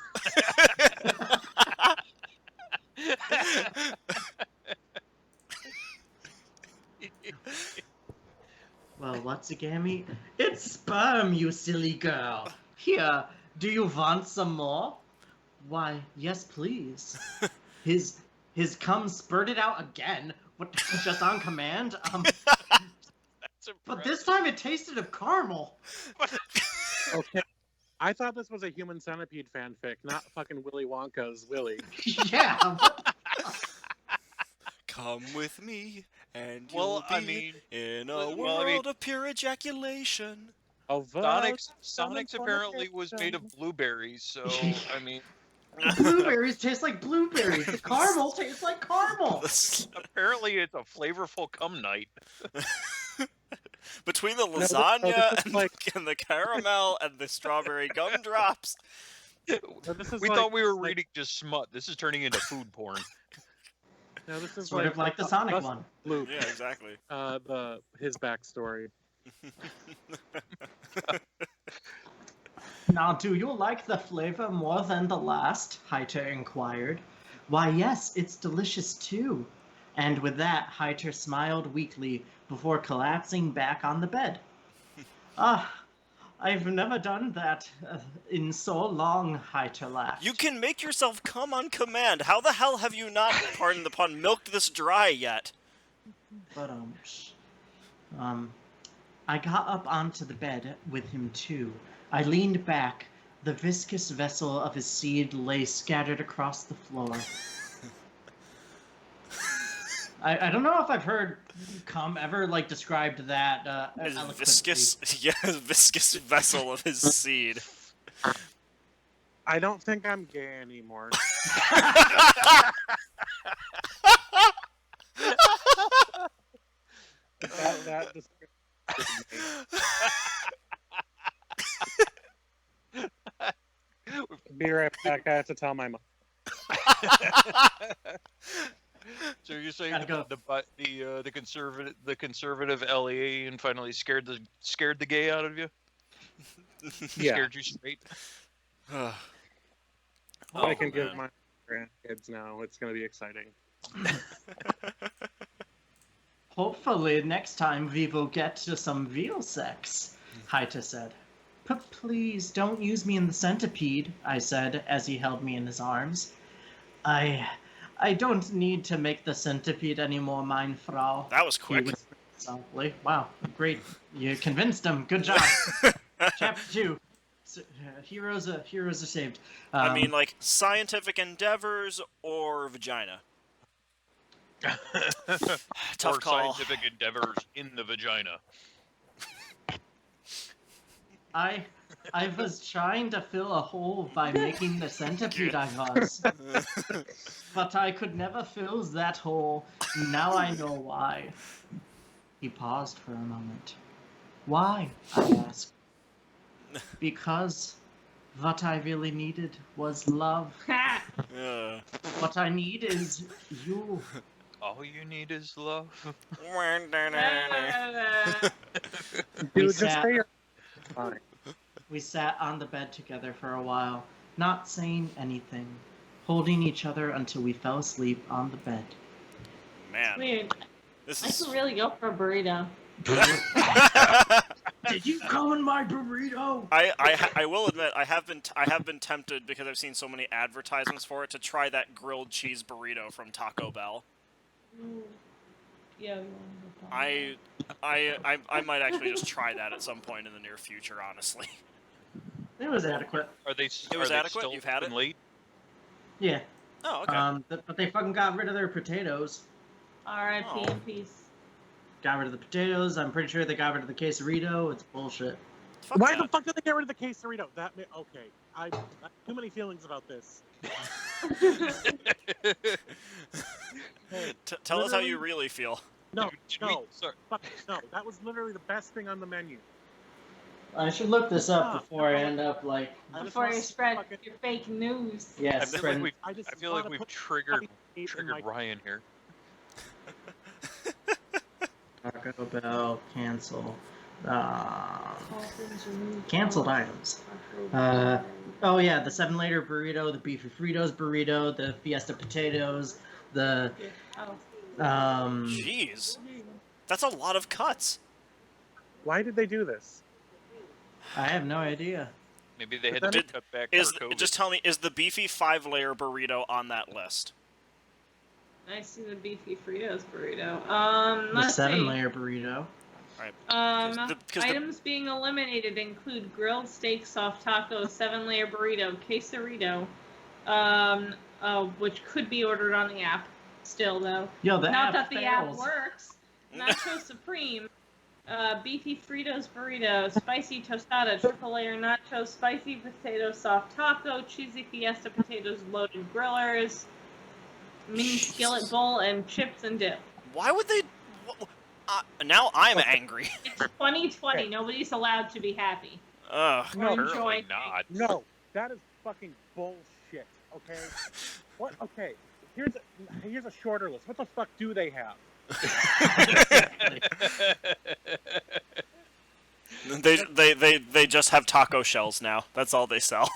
Well, what's a gamete? It's sperm, you silly girl. Here, do you want some more? Why, yes, please. His cum spurted out again. What? Just on command. That's But this time it tasted of caramel. Okay. I thought this was a human centipede fanfic, not fucking Willy Wonka's Willy. Yeah. Come with me, and you'll Well, be I mean, in a well, world I mean- of pure ejaculation. Sonic's apparently was made of blueberries, so I mean, Blueberries taste like blueberries. The caramel tastes like caramel. apparently it's a flavorful cum night. Between the this lasagna is and, like- and the caramel and the strawberry gumdrops. No, this is We like- thought we were like- reading just smut. This is turning into food porn. No, this is Sort of like the Sonic Dust one. Luke, Yeah, exactly. his backstory. Now, do you like the flavor more than the last? Heiter inquired. Why, yes, it's delicious too. And with that, Hyter smiled weakly before collapsing back on the bed. Ah, I've never done that in so long, Hyter laughed. You can make yourself come on command. How the hell have you not, pardon the pun, milked this dry yet? But, I got up onto the bed with him too. I leaned back. The viscous vessel of his seed lay scattered across the floor. I don't know if I've heard cum ever like described that His eloquently. viscous, yeah, viscous vessel of his seed. I don't think I'm gay anymore. that just be right back. I have to tell my mom. So you're saying Gotta go. the conservative LEA and finally scared the gay out of you? Yeah. Scared you straight? I can man. give my grandkids now. It's going to be exciting. Hopefully next time we will get to some real sex, Hyter said. But please don't use me in the centipede, I said as he held me in his arms. I don't need to make the centipede anymore, mein Frau. That was He quick. whispered softly. Wow, great. You convinced him. Good job. Chapter 2. Heroes are saved. I mean, like, scientific endeavors or vagina? Tough or call. scientific endeavors in the vagina. I was trying to fill a hole by making the centipede, I was. But I could never fill that hole. Now I know why. He paused for a moment. Why? I asked. Because what I really needed was love. What I need is you. All you need is love. We Dude, just sat, say you're fine. we sat on the bed together for a while, not saying anything, holding each other until we fell asleep on the bed. Man, Weird. this I is. could really go for a burrito. Did you come in my burrito? I will admit I have been tempted because I've seen so many advertisements for it to try that grilled cheese burrito from Taco Bell. Yeah. I might actually just try that at some point in the near future. Honestly, It was adequate. Are they? It was are they adequate? Still You've had it? late? Yeah. oh okay. But they fucking got rid of their potatoes. R.I.P. Oh. in peace. Got rid of the potatoes. I'm pretty sure they got rid of the quesarito. It's bullshit. Fuck Why yeah. the fuck did they get rid of the quesarito? Okay. I have too many feelings about this. Hey, Tell us how you literally- really feel. No, Did we- no, sorry. fuck, no. That was literally the best thing on the menu. I should look this up Ah, before I no. end up like, I just Before want you to spread fucking- your fake news. yeah, I feel like spreading. we've I just I feel like wanna we've put triggered fucking hate in my- Ryan here. Taco Bell cancel. Canceled items. Oh yeah, the 7-layer burrito, the beefy Fritos burrito, the Fiesta potatoes, the Oh. Jeez, that's a lot of cuts. Why did they do this? I have no idea. Maybe they had But to then- cut back Is for COVID. just tell me, is the beefy 5-layer burrito on that list? I see the beefy Fritos burrito. The Let's see. 7-layer burrito. Because the- Items being eliminated include grilled steak, soft taco, 7-layer burrito, quesarito, which could be ordered on the app still though. Yo, the Not app that the app fails. works. Nacho Supreme, beefy Fritos burrito, spicy tostada, triple layer nacho, spicy potato soft taco, cheesy fiesta potatoes, loaded grillers, mini skillet bowl, and chips and dip. Why would they? Now I'm angry. It's 2020. Nobody's allowed to be happy. Ugh. Or No, Apparently enjoy. not. No, that is fucking bullshit. Okay. What? Okay. Here's a shorter list. What the fuck do they have? They just have taco shells now. That's all they sell.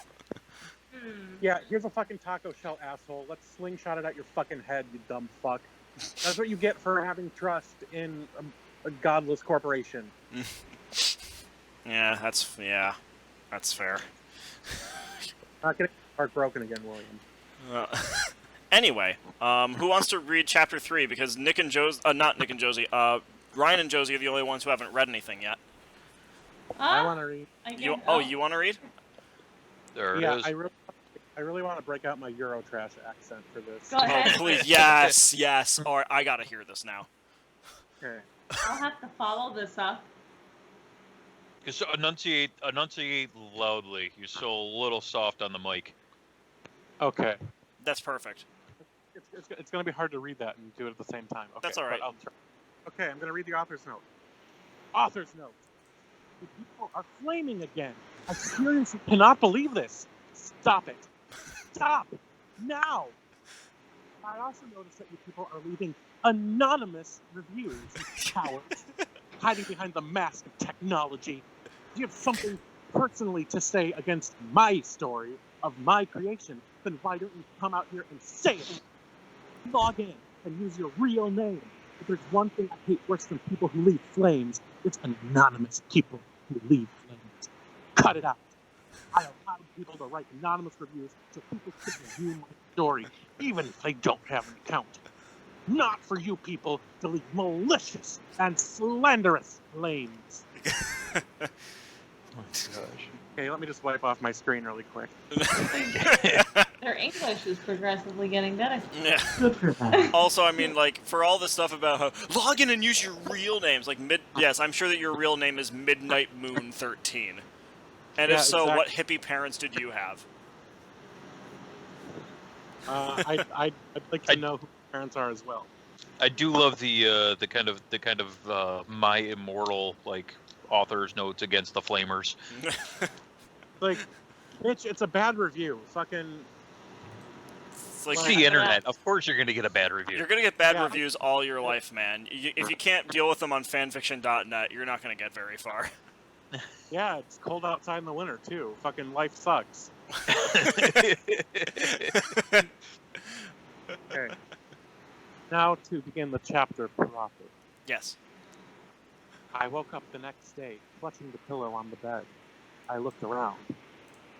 Hmm. Yeah, here's a fucking taco shell, asshole. Let's slingshot it at your fucking head, you dumb fuck. That's what you get for having trust in a godless corporation. Yeah, that's fair. Not getting heartbroken again, William. Anyway, who wants to read chapter 3? Because Nick and Josie, not Nick and Josie, Ryan and Josie are the only ones who haven't read anything yet. I want to read. You want to read? There it Yeah, is. I really want to break out my Eurotrash accent for this. Go ahead. Oh, please, yes. All right, I gotta hear this now. Okay. I'll have to follow this up. Just enunciate loudly. You're so a little soft on the mic. Okay. That's perfect. It's going to be hard to read that and do it at the same time. Okay, That's all right. but I'll try. Okay, I'm going to read the author's note. Author's note. The people are flaming again. I seriously cannot believe this. Stop it. Stop. Now. I also noticed that you people are leaving anonymous reviews, you cowards, hiding behind the mask of technology. Do you have something personally to say against my story of my creation? Then why don't you come out here and say it? Log in and use your real name. If there's one thing I hate worse than people who leave flames, it's anonymous people who leave flames. Cut it out. I allow people to write anonymous reviews so people can review my story, even if they don't have an account. Not for you people to leave malicious and slanderous flames. Oh my gosh. Okay, let me just wipe off my screen really quick. Their English is progressively getting better. Yeah. Good for them. Also, I mean, like, for all the stuff about how log in and use your real names, like yes, I'm sure that your real name is Midnight Moon 13. And Yeah, if so, exactly. what hippie parents did you have? I'd like to know who my parents are as well. I do love the kind of my immortal like author's notes against the flamers. Like, bitch, it's a bad review. Fucking. It's like It's the internet. Of course, you're gonna get a bad review. you're gonna get bad Yeah. reviews all your life, man. If you can't deal with them on fanfiction.net, you're not gonna get very far. Yeah, it's cold outside in the winter too. Fucking life sucks. Okay. Now to begin the chapter proper. Yes. I woke up the next day, clutching the pillow on the bed. I looked around.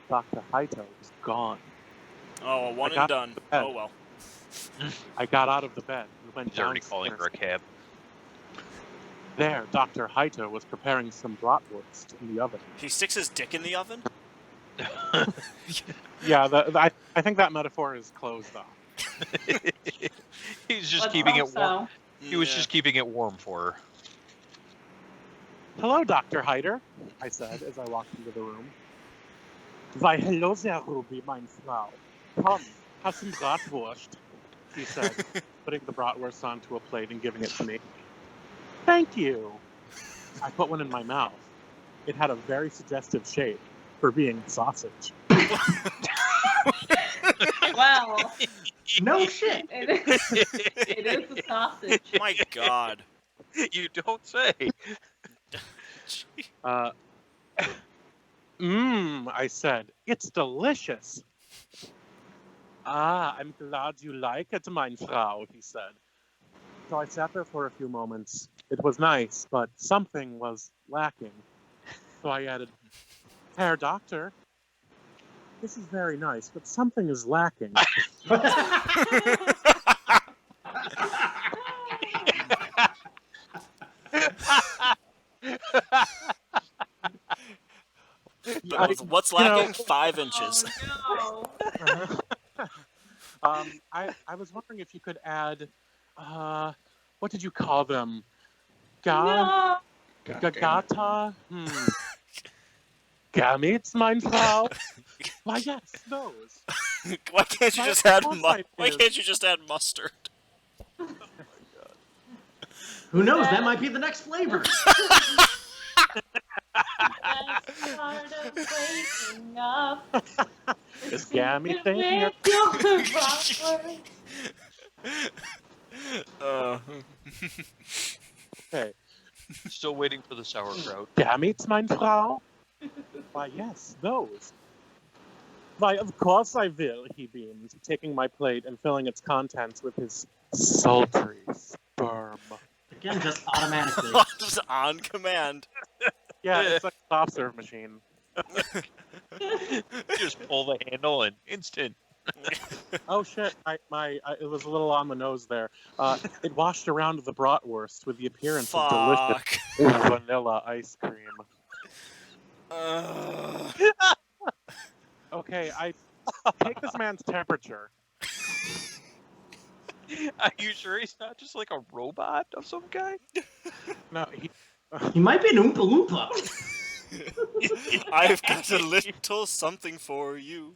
Dr. Haito was gone. Oh, one I and got done. the bed. Oh well. I got out of the bed and went He's already calling downstairs. for a cab. There, Dr. Haito was preparing some bratwurst in the oven. He sticks his dick in the oven? Yeah, I think that metaphor is closed off. He's just Let's keeping hope it warm. so. He was just keeping it warm for her. Hello, Dr. Hyder, I said as I walked into the room. Why, hello there, Ruby, mein Frau. Komm, hast du Bratwurst? He said, putting the bratwurst onto a plate and giving it to me. Thank you. I put one in my mouth. It had a very suggestive shape for being sausage. Well, No shit. it is a sausage. My God. You don't say. I said, it's delicious. Ah, I'm glad you like it, mein Frau, he said. So I sat there for a few moments. It was nice, but something was lacking. So I added, Herr Doctor, this is very nice, but something is lacking. What's lacking? 5 inches. Oh no. I was wondering if you could add, what did you call them? No. Gagata? Gametes, mein Frau? Why, yes, those. Why can't you Why- just add of course I why do. can't you just add mustard? Who knows? That might be the next flavor. That's part of waking up. This gammy thing here. Okay. Still waiting for the sauerkraut. Gametes, mein Frau? Why, yes, those. Why, of course I will, he beamed, taking my plate and filling its contents with his Sultry sperm. Again, just automatically. Just on command. Yeah, it's like a soft serve machine. Just pull the handle and instant. Oh shit! It was a little on the nose there. It washed around the bratwurst with the appearance of delicious Fuck. vanilla ice cream. Okay, I take this man's temperature. Are you sure he's not just like a robot of some kind? No, He might be an Oompa Loompa. I've got a little something for you.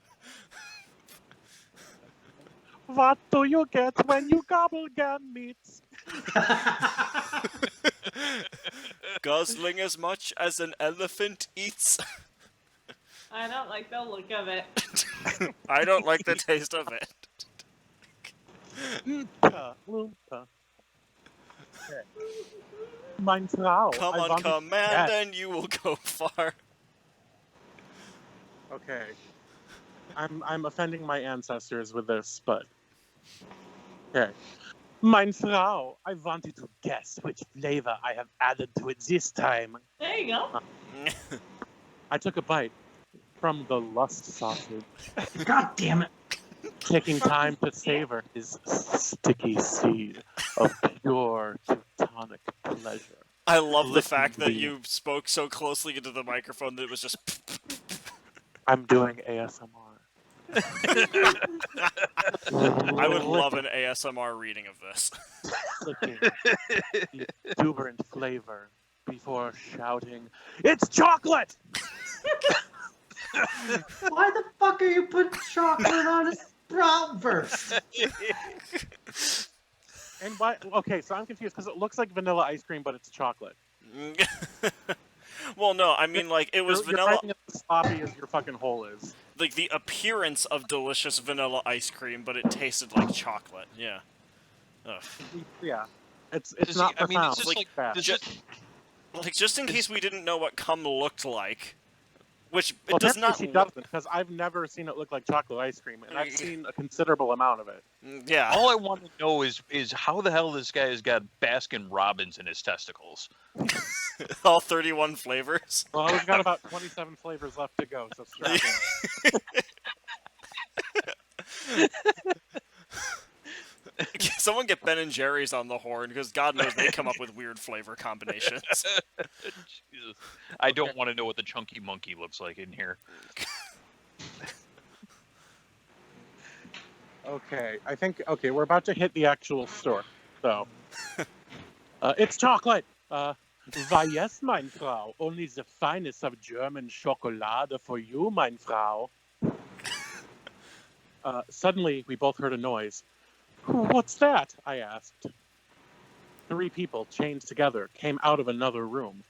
What do you get when you gobble meats? Guzzling as much as an elephant eats. I don't like the look of it. I don't like the taste of it. Oompa Loompa. Okay. Mein Frau. Come I on want to command get- and you will go far. Okay. I'm offending my ancestors with this, but okay. Mein Frau, I wanted to guess which flavor I have added to it this time. There you go. I took a bite from the lust sausage, God damn it. taking time to savor his sticky seed of pure Teutonic pleasure. I love the Listen fact to that me. you spoke so closely into the microphone that it was just. I'm doing ASMR. I would love an ASMR reading of this. Licking the exuberant flavor before shouting, "It's chocolate!" Why the fuck are you putting chocolate on a Sproutverse? And why? Okay, so I'm confused because it looks like vanilla ice cream, but it's chocolate. Well, no, I mean, like, it was You're vanilla. writing it as sloppy as your fucking hole is. Like, the appearance of delicious vanilla ice cream, but it tasted like chocolate. Yeah. Ugh. Yeah, it's Does not he- I mean, profound. it's just Like, like bad. does Ju- it- Like, just in case we didn't know what cum looked like, which Well, it does apparently not she look. doesn't, because I've never seen it look like chocolate ice cream, and I've seen a considerable amount of it. Yeah. all I want to know is how the hell this guy has got Baskin-Robbins in his testicles. All 31 flavors. Well, we've got about 27 flavors left to go, so strap in. Someone get Ben and Jerry's on the horn, because God knows they come up with weird flavor combinations. Jesus. I don't want to know what the chunky monkey looks like in here. Okay, I think we're about to hit the actual store. So, it's chocolate. Why yes, mein Frau. Only the finest of German chocolate for you, mein Frau. Suddenly, we both heard a noise. What's that? I asked. 3 people, chained together, came out of another room.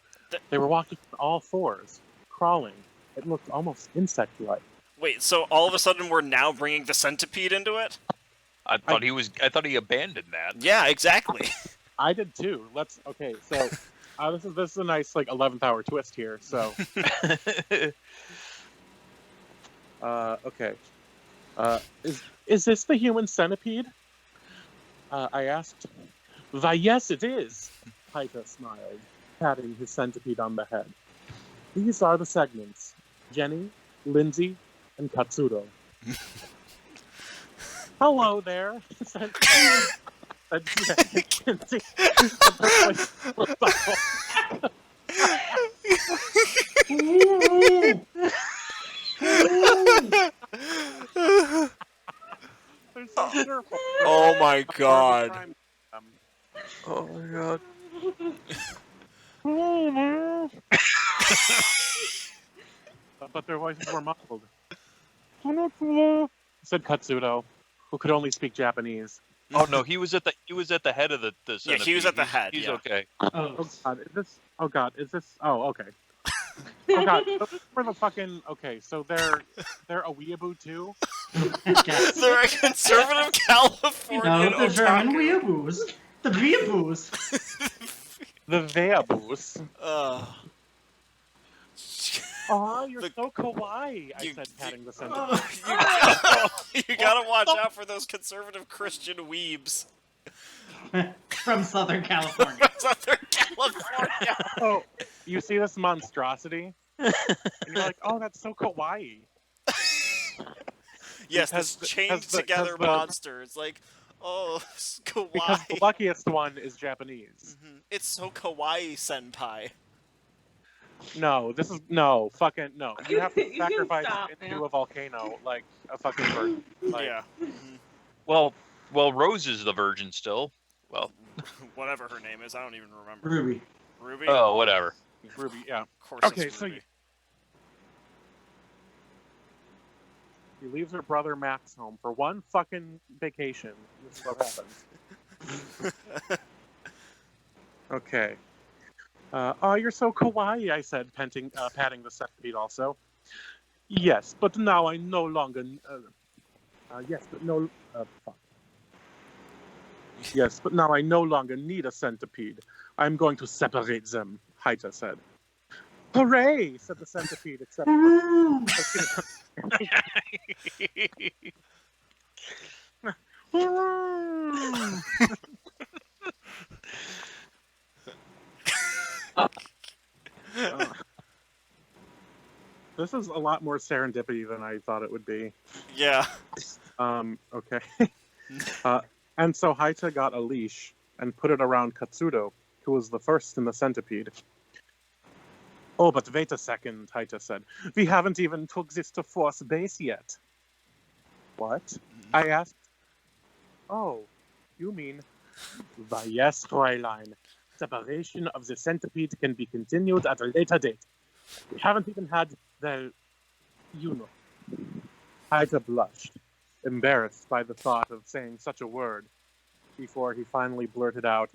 They were walking on all fours, crawling. It looked almost insect-like. Wait, so all of a sudden we're now bringing the centipede into it? I thought he abandoned that. Yeah, exactly. I did too. Okay, so this is a nice 11th hour twist here. So okay, is this the human centipede? I asked. Why, yes, it is. Piper smiled, patting his centipede on the head. These are the segments: Jenny, Lindsay, and Katsudo. Hello there. said Lindsay. Oh my god. Oh my god. But their voices were muffled. Said Katsudo, who could only speak Japanese. Oh no, he was at the head of the Yeah, he was centipede. at the head, He's yeah. okay. Oh, Oh god, is this? Oh, okay. Oh god, so this is for the fucking. Okay, so they're a weeaboo too. yes. They're a conservative Californian No, the German otaku. weeaboos. The weeaboos. The weeaboos. Ugh. Oh, you're The- so kawaii. I you- said, patting the center. You gotta watch out for those conservative Christian weebs. From Southern California. Southern California. Oh, you see this monstrosity, and you're like, "Oh, that's so kawaii." Yes, Because this chained together monster. It's like, oh, it's kawaii. Because the luckiest one is Japanese. It's so kawaii, senpai. No, this is fucking no. You have to You can sacrifice stop into now. a volcano like a fucking virgin. Like, Yeah. Well, Rose is the virgin still. Well, Whatever her name is, I don't even remember. Ruby. Ruby? oh, whatever. Ruby, yeah. Of course Okay, it's so Ruby. He leaves her brother Max home for one fucking vacation. This is what happens. Okay. Oh, you're so kawaii, I said, patting the centipede also. Yes, but now I no longer... fuck. Yes, but now I no longer need a centipede. I'm going to separate them, Haita said. Hooray, said the centipede, except This is a lot more serendipity than I thought it would be. Yeah. Okay. And so Haita got a leash and put it around Katsudo, who was the first in the centipede. Oh, but wait a second, Haita said. We haven't even took this to force base yet. What? I asked. Oh, you mean... Why, yes, Fräulein. Separation of the centipede can be continued at a later date. We haven't even had the... You know. Haita blushed, embarrassed by the thought of saying such a word, before he finally blurted out,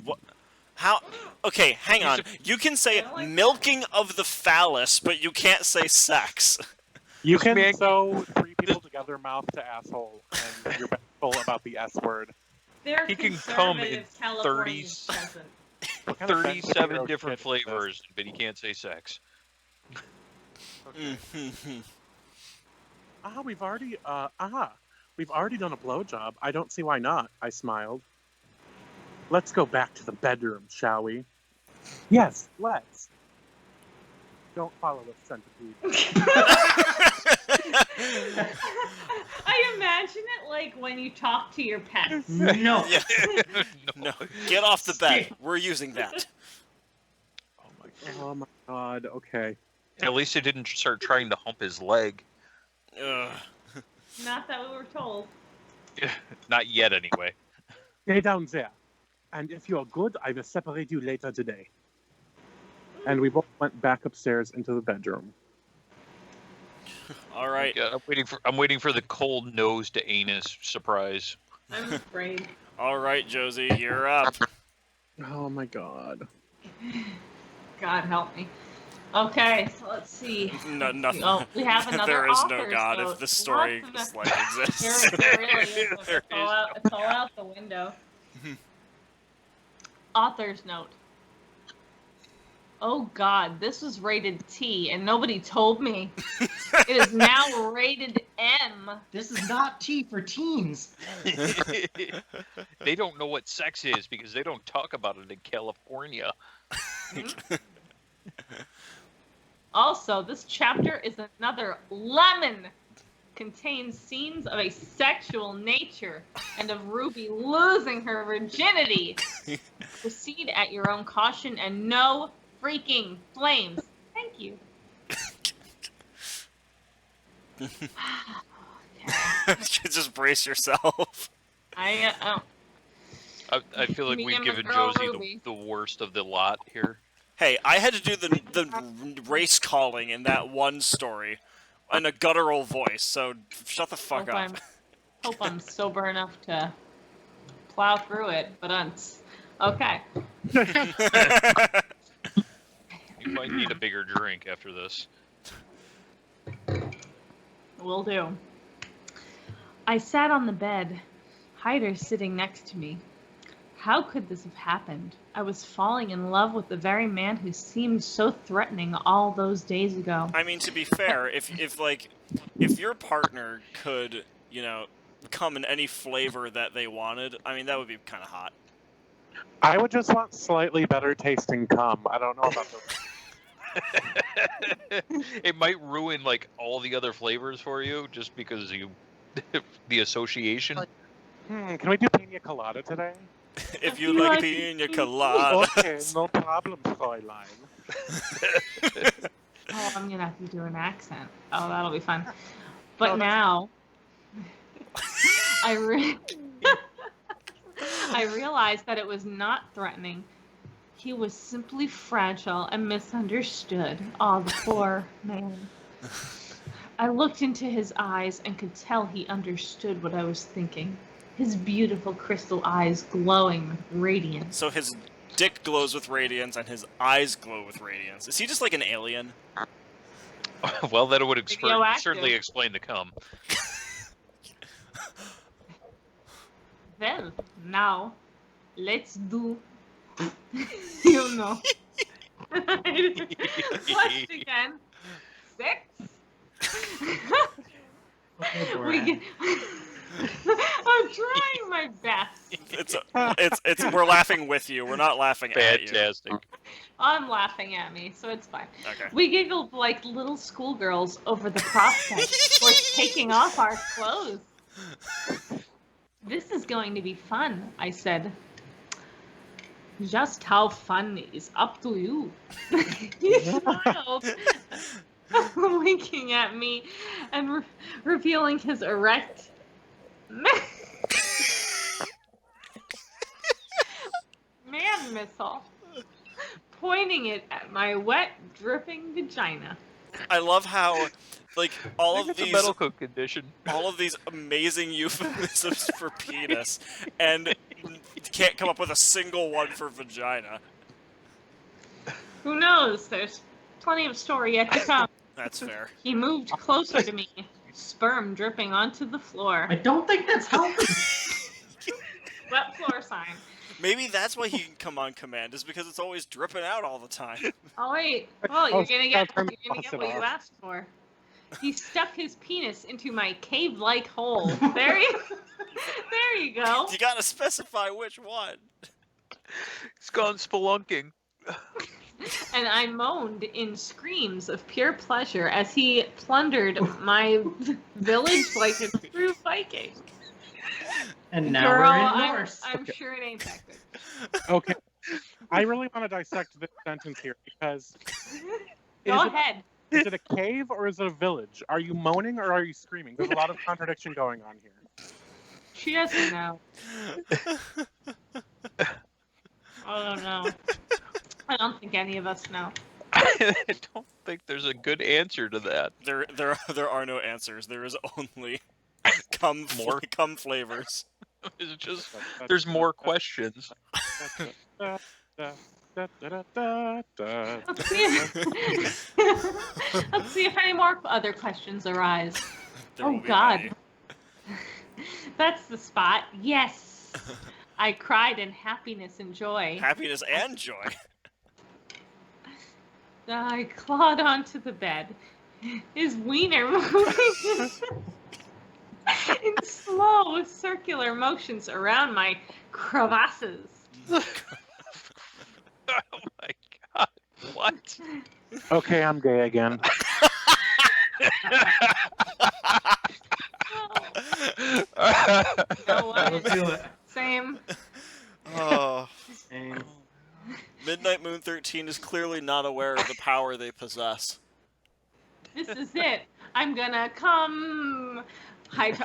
What? How? Okay, hang on. You can say milking of the phallus, but you can't say sex. You can sew three people together mouth to asshole, and you're full about the S word. They're He can come in conservative California 30s. peasant. 37 different flavors, but he can't say sex. Okay. We've already done a blowjob. I don't see why not, I smiled. Let's go back to the bedroom, shall we? Yes, let's. Don't follow us, centipede. I imagine it like when you talk to your pets. No. Yeah. No. Get off the bed. We're using that. Oh my god, okay. At least it didn't start trying to hump his leg. Ugh. Not that we were told. Not yet, anyway. Stay down there. And if you're good, I will separate you later today. And we both went back upstairs into the bedroom. All right. Yeah, I'm waiting for the cold nose to anus surprise. I'm afraid. All right, Josie, you're up. Oh my god. God help me. Okay, so let's see. No, nothing. Oh, we have another There is no author's God note. if this story Lots of- exists. There really is. There It's all out the window. Author's note. Oh God, this was rated T, and nobody told me. It is now rated M. This is not T for teens. They don't know what sex is because they don't talk about it in California. Also, this chapter is another lemon. Contains scenes of a sexual nature and of Ruby losing her virginity. Proceed at your own caution and no freaking flames. Thank you. Just brace yourself. I feel like Me we've and my given girl Josie Ruby. the worst of the lot here. Hey, I had to do the race calling in that one story in a guttural voice, so shut the fuck up. Hope I'm sober enough to plow through it, but okay. You might need a bigger drink after this. Will do. I sat on the bed, Hyder sitting next to me. How could this have happened? I was falling in love with the very man who seemed so threatening all those days ago. I mean, to be fair, if your partner could, come in any flavor that they wanted, I mean, that would be kind of hot. I would just want slightly better tasting cum. I don't know about the. It might ruin like all the other flavors for you just because you the association. Can we do pina colada today? If you like pina colada. Okay, no problem, Fräulein. Oh, I'm gonna have to do an accent. Oh, that'll be fun. But Oh, now, I realized that it was not threatening. He was simply fragile and misunderstood. Oh, the poor man. I looked into his eyes and could tell he understood what I was thinking. His beautiful crystal eyes glowing with radiance. So his dick glows with radiance and his eyes glow with radiance. Is he just like an alien? Well, that would Radioactive. certainly explain the cum. Well, now, let's do, you know. Once again, sex. Okay, We Brad. get, I'm trying my best. It's we're laughing with you. We're not laughing at you. Fantastic. I'm laughing at me, so it's fine. Okay. We giggled like little schoolgirls over the prospect for taking off our clothes. This is going to be fun, I said. Just how fun is up to you. He smiled, winking at me and revealing his erect man missile, pointing it at my wet, dripping vagina. I love how, like, all I of think it's a these medical condition. all of these amazing euphemisms for penis, and can't come up with a single one for vagina. Who knows? There's plenty of story yet to come. That's fair. He moved closer to me, sperm dripping onto the floor. I don't think that's healthy. Wet floor sign. Maybe that's why he can come on command, is because it's always dripping out all the time. Oh wait. Well, you're gonna get turn the what faucet you off. asked for. He stuck his penis into my cave-like hole. There you go. You gotta specify which one. He's gone spelunking. And I moaned in screams of pure pleasure as he plundered my village like a true Viking. And now Girl, we're in I'm, Norse. I'm sure it ain't that good. Okay. I really want to dissect this sentence here because Go is ahead. is it a cave or is it a village? Are you moaning or are you screaming? There's a lot of contradiction going on here. She doesn't know. I don't know. I don't think any of us know. I don't think there's a good answer to that. There are no answers. There is only cum flavors. It's just there's more questions. Let's see if any more other questions arise. There Oh will be God. many. That's the spot. Yes. I cried in happiness and joy. Happiness and joy. I clawed onto the bed. His wiener moving in slow circular motions around my crevasses. Oh my god! What? Okay, I'm gay again. You know We'll what? do it. Same. Oh. And Midnight Moon 13 is clearly not aware of the power they possess. This is it. I'm gonna come.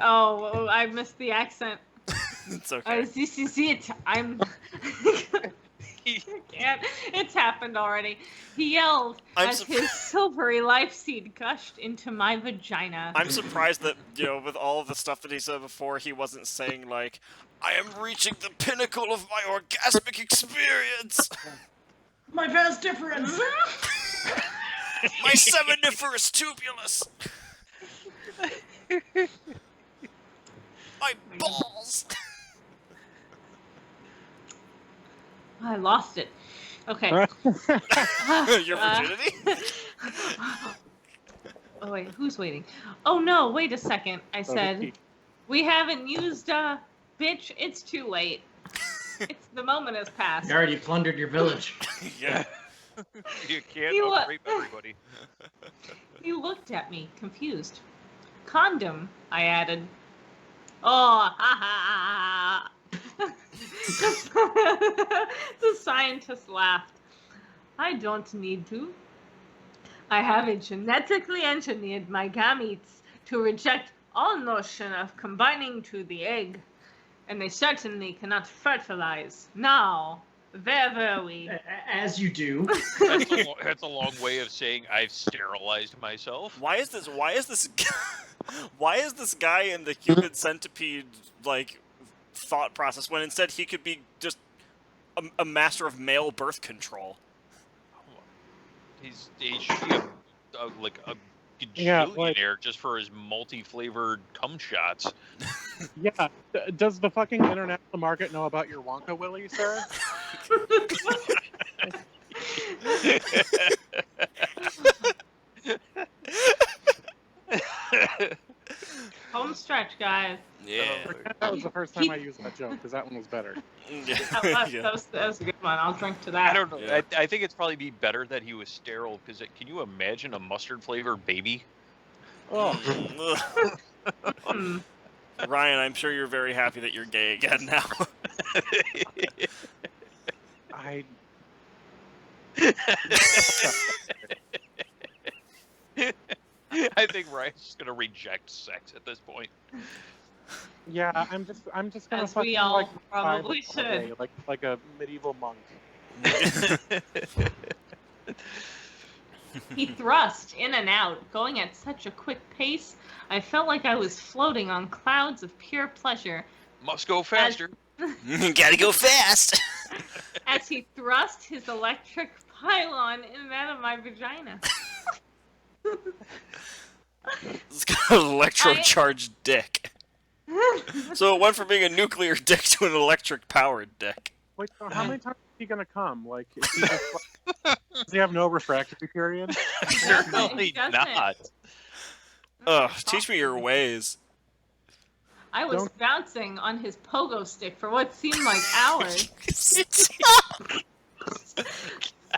Oh, I missed the accent. It's okay. This is it. I'm. I can't. It's happened already. He yelled I'm as sup- his silvery life seed gushed into my vagina. I'm surprised that, with all of the stuff that he said before, he wasn't saying, like, I am reaching the pinnacle of my orgasmic experience! my vast difference. My seminiferous tubulus! My balls! I lost it. Okay. Your virginity? Oh wait, who's waiting? Oh no, wait a second. I said, We haven't used, bitch, it's too late. The moment has passed. You already plundered your village. Yeah. You can't You look- rape everybody. He looked at me, confused. Condom, I added. Oh, ha ha ha. The scientist laughed. I don't need to. I have genetically engineered my gametes to reject all notion of combining to the egg, and they certainly cannot fertilize. Now, where were we? As you do. That's a long way of saying I've sterilized myself. Why is this why is this guy in the human centipede like thought process when instead he could be just a master of male birth control? He should be like a Yeah, gajillionaire just for his multi-flavored cum shots. Yeah. Does the fucking international market know about your Wonka Willy, sir? Home stretch, guys. Yeah. That was the first time I used that joke, because that one was better. That was a good one. I'll drink to that. I don't know. Yeah. I think it's probably be better that he was sterile, because can you imagine a mustard-flavored baby? Oh, Hmm. Ryan, I'm sure you're very happy that you're gay again now. I I think Ryan's just gonna reject sex at this point. yeah, I'm just gonna As we fucking all like probably vibe all day, should. like a medieval monk. He thrust in and out, going at such a quick pace, I felt like I was floating on clouds of pure pleasure Must go faster. Gotta go fast. as he thrust his electric pylon in and out of my vagina. It's got an electrocharged dick. So it went from being a nuclear dick to an electric powered dick. Wait, so how many times is he gonna come? Like, is he just, does he have no refractory period? Certainly doesn't. not. Ugh, teach me your ways. I was Don't- bouncing on his pogo stick for what seemed like hours,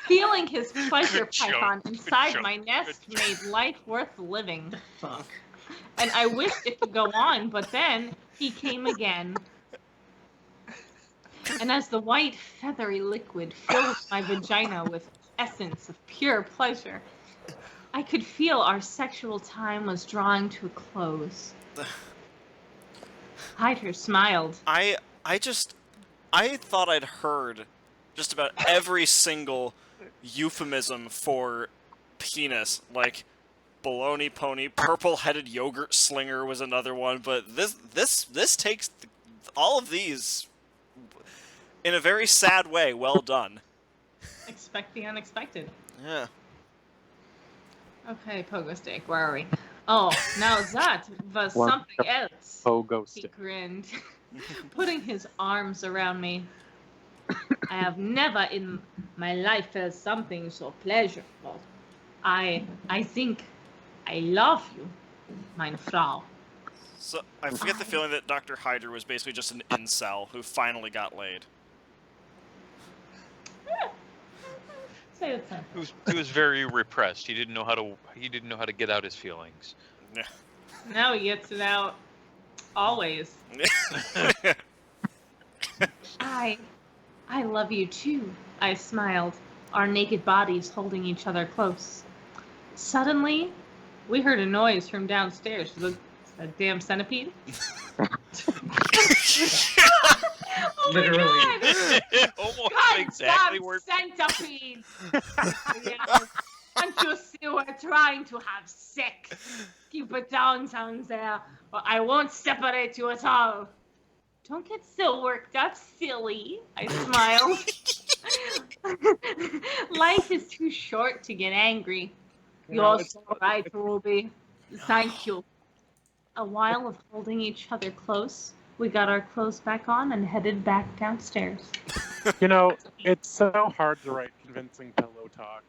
feeling his pleasure Good joke. python Good inside joke. my nest Good made life worth living. Fuck. And I wished it could go on, but then he came again. And as the white, feathery liquid filled my vagina with essence of pure pleasure, I could feel our sexual time was drawing to a close. Hyder smiled. I thought I'd heard just about every single euphemism for penis, like baloney pony, purple-headed yogurt slinger was another one, but this takes all of these in a very sad way. Well done. Expect the unexpected. Yeah. Okay, pogo stick, where are we? Oh, now that was One something else. Pogo He stick. grinned, putting his arms around me. I have never in my life felt something so pleasurable. I think I love you, meine Frau. So I forget the feeling that Dr. Hyder was basically just an incel who finally got laid. Say the same. He was very repressed. He didn't know how to get out his feelings. Yeah. Now he gets it out. Always. I love you too. I smiled, our naked bodies holding each other close. Suddenly, we heard a noise from downstairs. Was it a damn centipede? Oh my Literally. God! Almost God exactly damn where. centipede! Yes. Can't you see we're trying to have sex? Keep it down there, or I won't separate you at all. Don't get so worked up, silly. I smiled. Life is too short to get angry. You know, You're it's- so right, Ruby. Thank you. A while of holding each other close, we got our clothes back on and headed back downstairs. You know, it's so hard to write convincing pillow talk.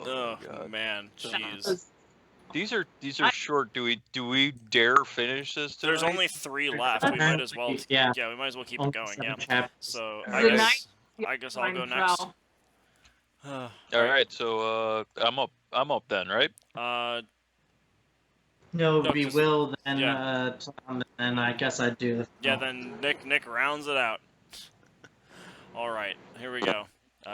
Oh man, That jeez. was These are I- short. Do we dare finish this tonight? There's only 3 left. We might as well. Yeah. Yeah, we might as well keep it Only going. 7 Yeah. chapters. So All I right. guess Nice I'll go one, next. Joe. All right. So I'm up then, right? No, No, be 'cause- Will, then yeah. Tom, and then I guess I'd do the Yeah. final. Then Nick rounds it out. All right. Here we go.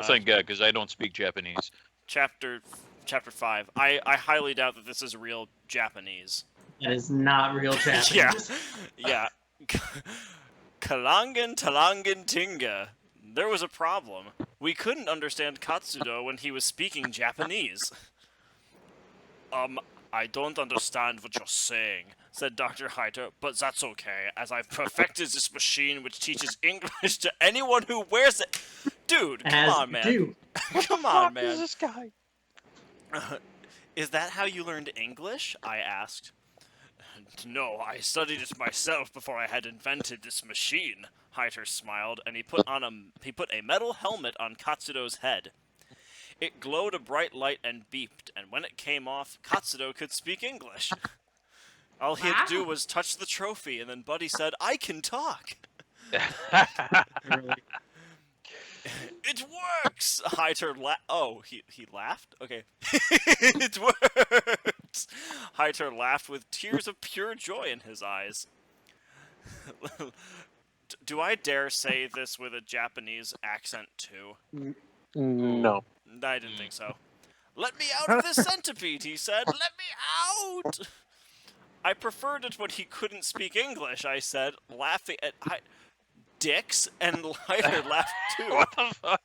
Thank God, because I don't speak Japanese. Chapter 5. I highly doubt that this is real Japanese. That is not real Japanese. Yeah. Kalangan Talangan Tinga. There was a problem. We couldn't understand Katsudo when he was speaking Japanese. I don't understand what you're saying, said Dr. Heiter, but that's okay, as I've perfected this machine which teaches English to anyone who wears it. Dude, come As on, you man. do. Come on, man. Who's this guy? Is that how you learned English? I asked. No, I studied it myself before I had invented this machine. Heiter smiled, and he put a metal helmet on Katsudo's head. It glowed a bright light and beeped, and when it came off, Katsudo could speak English. All he had to do was touch the trophy, and then Buddy said, "I can talk." Really. It works! Heiter he laughed? Okay. It works! Heiter laughed with tears of pure joy in his eyes. Do I dare say this with a Japanese accent, too? No. I didn't think so. Let me out of this centipede, he said. Let me out! I preferred it when he couldn't speak English, I said, laughing at dicks, and Heiter laughed too. What the fuck?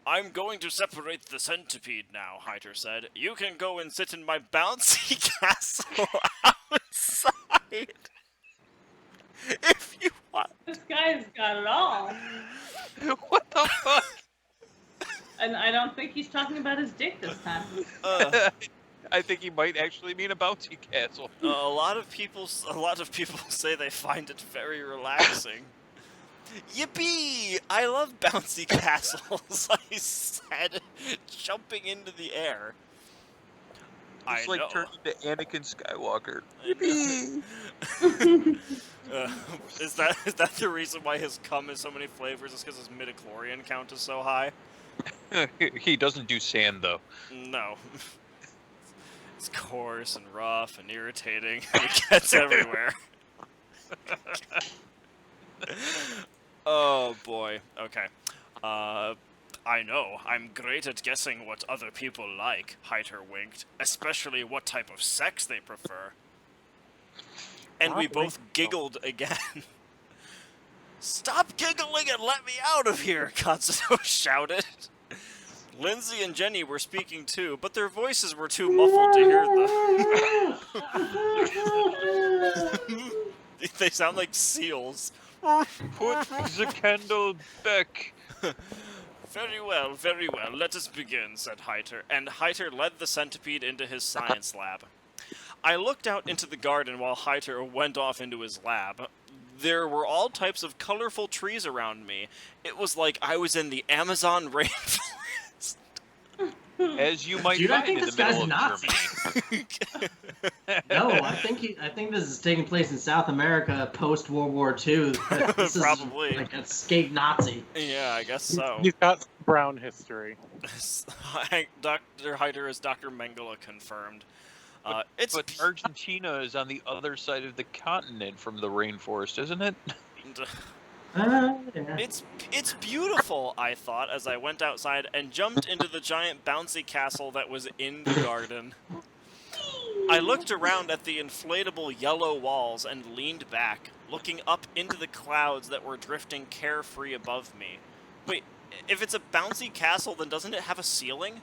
I'm going to separate the centipede now, Heiter said. You can go and sit in my bouncy castle outside. If you want. This guy's got it all. What the fuck? And I don't think he's talking about his dick this time. I think he might actually mean a bouncy castle. A lot of people say they find it very relaxing. Yippee! I love bouncy castles, I said, jumping into the air. It's like turning into Anakin Skywalker. Is that the reason why his cum is so many flavors? Is because his midichlorian count is so high? He doesn't do sand, though. No. It's coarse and rough and irritating. It gets everywhere. Oh boy. Okay. I know. I'm great at guessing what other people like, Heiter winked. Especially what type of sex they prefer. And we both giggled again. Stop giggling and let me out of here, Katsudo shouted. Lindsay and Jenny were speaking too, but their voices were too muffled to hear them. They sound like seals. Put the candle back. Very well, let us begin, said Heiter, and Heiter led the centipede into his science lab. I looked out into the garden while Heiter went off into his lab. There were all types of colorful trees around me. It was like I was in the Amazon rainforest. As you might Dude, I find think in this the middle guy's of Nazi. Germany. No, I think this is taking place in South America post World War II. This Probably. is like an escaped Nazi. Yeah, I guess so. He's got some brown history. Dr. Heiter is Dr. Mengele confirmed. But Argentina is on the other side of the continent from the rainforest, isn't it? Yeah. It's beautiful, I thought, as I went outside and jumped into the giant bouncy castle that was in the garden. I looked around at the inflatable yellow walls and leaned back, looking up into the clouds that were drifting carefree above me. Wait, if it's a bouncy castle, then doesn't it have a ceiling?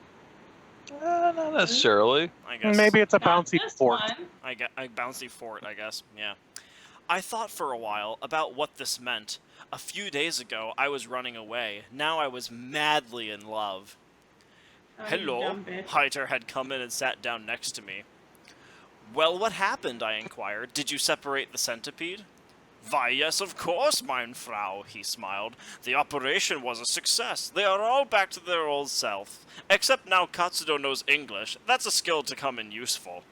Not necessarily. I guess. Maybe it's a Not bouncy this fort. one. A bouncy fort, I guess. Yeah. I thought for a while about what this meant. A few days ago, I was running away. Now I was madly in love. Oh, you Hello. dumb bitch. Heiter had come in and sat down next to me. Well, what happened? I inquired. Did you separate the centipede? Why, yes, of course, mein Frau, he smiled. The operation was a success. They are all back to their old self. Except now Katsudo knows English. That's a skill to come in useful.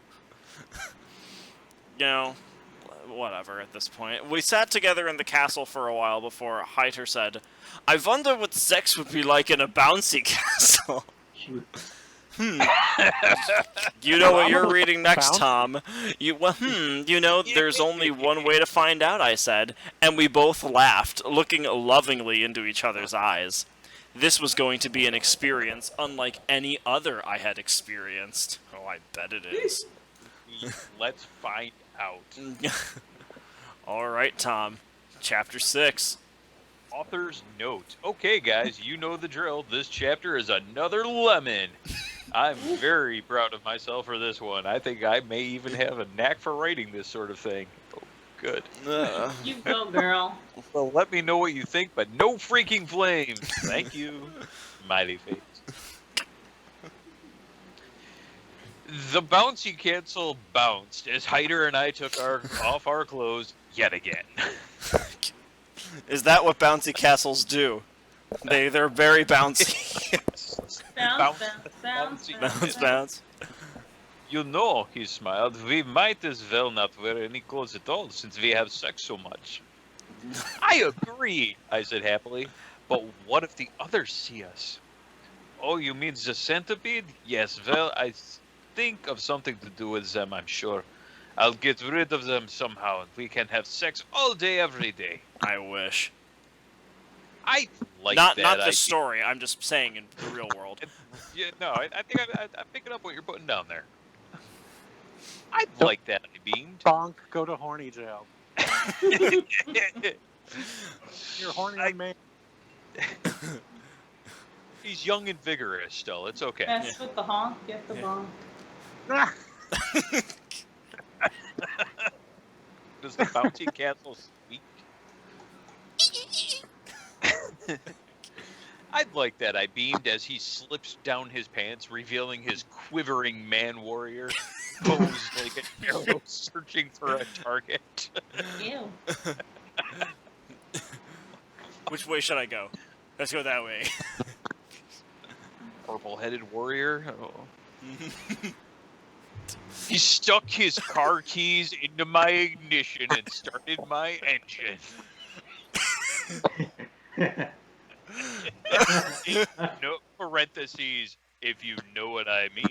You know, whatever at this point. We sat together in the castle for a while before Heiter said, I wonder what sex would be like in a bouncy castle. You know what you're reading next, Tom. There's only one way to find out, I said, and we both laughed, looking lovingly into each other's eyes. This was going to be an experience unlike any other I had experienced. Oh, I bet it is. Let's find out. Alright, Tom. Chapter 6. Author's note. Okay, guys, you know the drill. This chapter is another lemon. I'm very proud of myself for this one. I think I may even have a knack for writing this sort of thing. Oh, good. You go, girl. Well, let me know what you think, but no freaking flames. Thank you. Smiley face. The bouncy castle bounced as Hyder and I took off our clothes yet again. Is that what bouncy castles do? They're very bouncy. Bounce. Bounce. You know, he smiled, we might as well not wear any clothes at all since we have sex so much. I agree, I said happily, but what if the others see us? Oh, you mean the centipede? Yes, well, I think of something to do with them, I'm sure. I'll get rid of them somehow, and we can have sex all day, every day. I wish. I like not that. Not this story. I'm just saying in the real world. Yeah, no, I think I'm picking up what you're putting down there. I'd like that. I beamed. Bonk, go to horny jail. You're horny on me. He's young and vigorous still. It's okay. Mess with the honk, get the bonk. Does the bouncy castle speak? I'd like that. I beamed as he slips down his pants, revealing his quivering man warrior, posed like an arrow searching for a target. Ew. Which way should I go? Let's go that way. Purple-headed warrior. Oh. He stuck his car keys into my ignition and started my engine. No parentheses, if you know what I mean.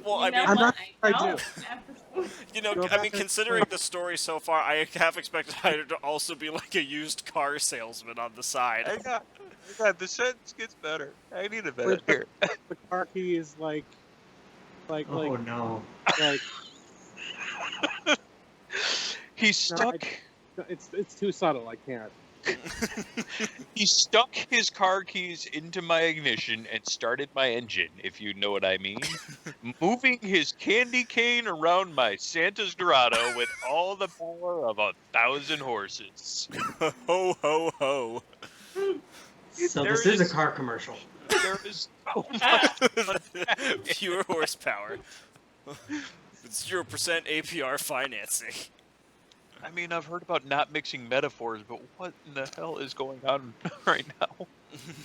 Well, I mean, I'm not sure I do. You know, I mean, considering the story so far, I have expected Hyder to also be like a used car salesman on the side. I got the sentence gets better. I need a better Wait, here. The car key is like, Oh no. like. He stuck. It's too subtle. I can't. He stuck his car keys into my ignition and started my engine, if you know what I mean. Moving his candy cane around my Santa's grotto with all the power of 1,000 horses. Ho, ho, ho. So this is a car commercial. There is so much. Pure horsepower. With 0% APR financing. I mean, I've heard about not mixing metaphors, but what in the hell is going on right now?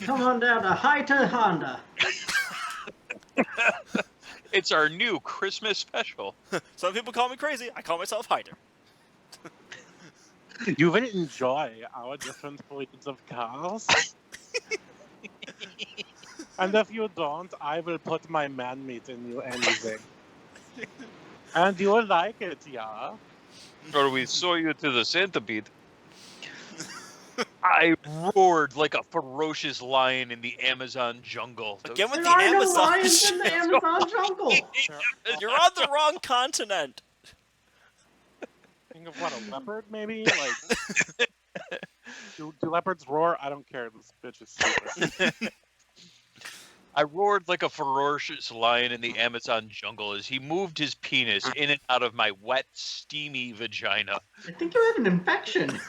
Come on down to Hyder Honda. It's our new Christmas special. Some people call me crazy. I call myself Hyder. You will enjoy our different breeds of cars. And if you don't, I will put my man meat in you anything. And you will like it, yeah? Or we saw you to the centipede. I roared like a ferocious lion in the Amazon jungle. Again with There the are no Amazon. lions in the Amazon jungle. You're on the wrong continent. Think of what, a leopard, maybe? Like, do leopards roar? I don't care. This bitch is stupid. I roared like a ferocious lion in the Amazon jungle as he moved his penis in and out of my wet, steamy vagina. I think you have an infection.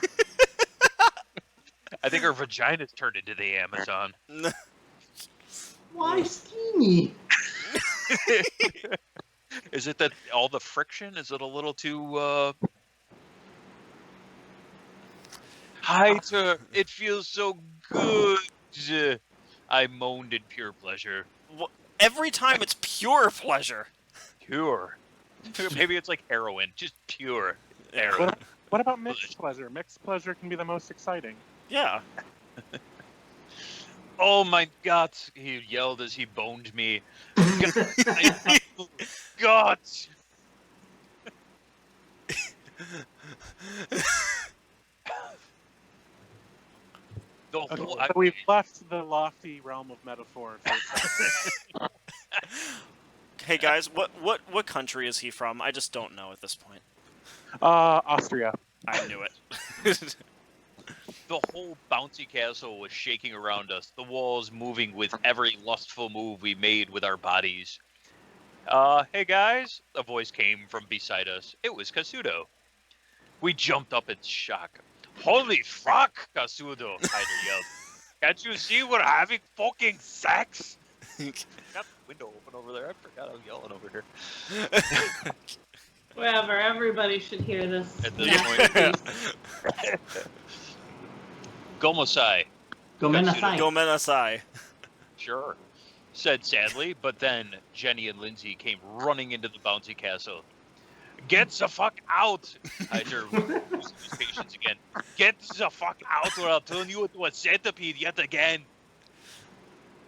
I think her vagina's turned into the Amazon. Why steamy? Is it that all the friction? Is it a little too Heiter, it feels so good. I moaned in pure pleasure. Every time it's pure pleasure. Pure. Maybe it's like heroin, just pure heroin. What about mixed pleasure? Mixed pleasure can be the most exciting. Yeah. Oh my God! He yelled as he boned me. God! Okay, so we've left the lofty realm of metaphor. Hey guys, what country is he from? I just don't know at this point. Austria. I knew it. The whole bouncy castle was shaking around us, the walls moving with every lustful move we made with our bodies. Hey guys, a voice came from beside us. It was Casudo. We jumped up in shock. Holy fuck, Casudo, Hyder yelled. Can't you see we're having fucking sex? Got the window open over there. I forgot I was yelling over here. Whatever, everybody should hear this. At this point. Gomosai. Gomenasai. Sure, said sadly, but then Jenny and Lindsay came running into the bouncy castle. Get the fuck out! Hyder losing his patience again. Get the fuck out or I'll turn you into a centipede yet again!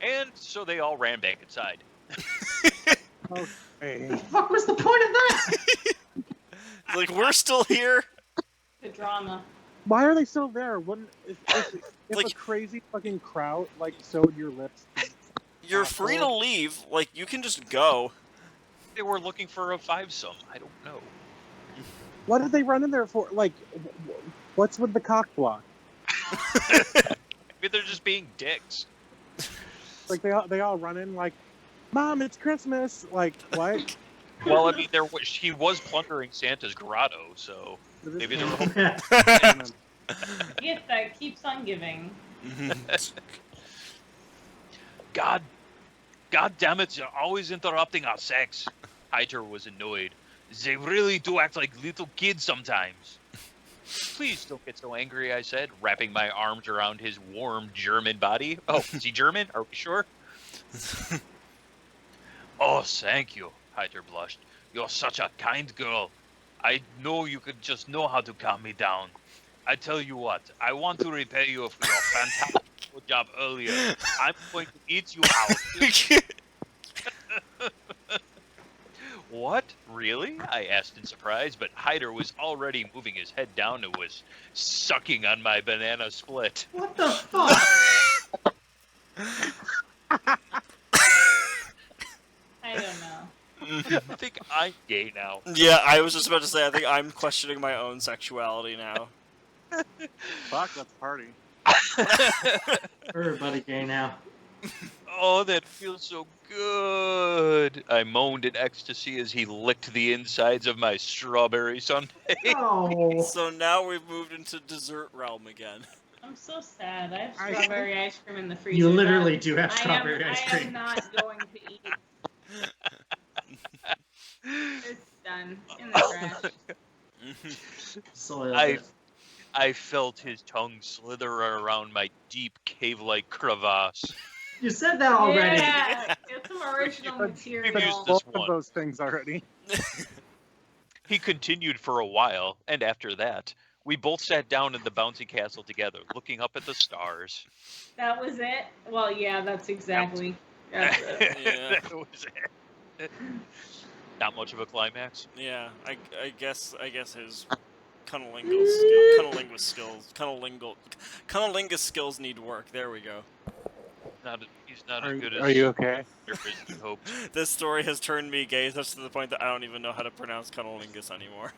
And so they all ran back inside. Okay. What the fuck was the point of that? Like, we're still here? The drama. Why are they still there? If Like- a crazy fucking kraut sewed your lips. You're free to leave. Like, you can just go. They were looking for a five-some. I don't know. What did they run in there for? Like, what's with the cock block? Maybe they're just being dicks. Like they all run in like, Mom, it's Christmas. Like what? Well, I mean, he was plundering Santa's grotto, so maybe they were hoping. Gift that keeps on giving. God damn it! You're always interrupting our sex. Hyder was annoyed. They really do act like little kids sometimes. Please don't get so angry, I said, wrapping my arms around his warm German body. Oh, is he German? Are we sure? Oh, thank you, Hyder blushed. You're such a kind girl. I know you could just know how to calm me down. I tell you what, I want to repay you for your fantastic job earlier. I'm going to eat you out. What? Really? I asked in surprise, but Hyder was already moving his head down and was sucking on my banana split. What the fuck? I don't know. I think I'm gay now. Yeah, I was just about to say, I think I'm questioning my own sexuality now. Fuck, let's party. Everybody gay now. Oh, that feels so good. I moaned in ecstasy as he licked the insides of my strawberry sundae. Oh. So now we've moved into dessert realm again. I'm so sad. I have strawberry ice cream in the freezer. You literally do have strawberry ice I cream. am not going to eat. It's done in the trash. Soiled I it. I felt his tongue slither around my deep cave-like crevasse. You said that already. Yeah, get some original We've material. used this Both of those things already. He continued for a while, and after that, we both sat down in the bouncy castle together, looking up at the stars. That was it? Well, yeah, that's exactly. That's it. Yeah. That was it. Not much of a climax. Yeah, I guess his cunnilingus skills need work. There we go. He's not as good as Are you okay? he hoped. This story has turned me gay such to the point that I don't even know how to pronounce cunnilingus anymore.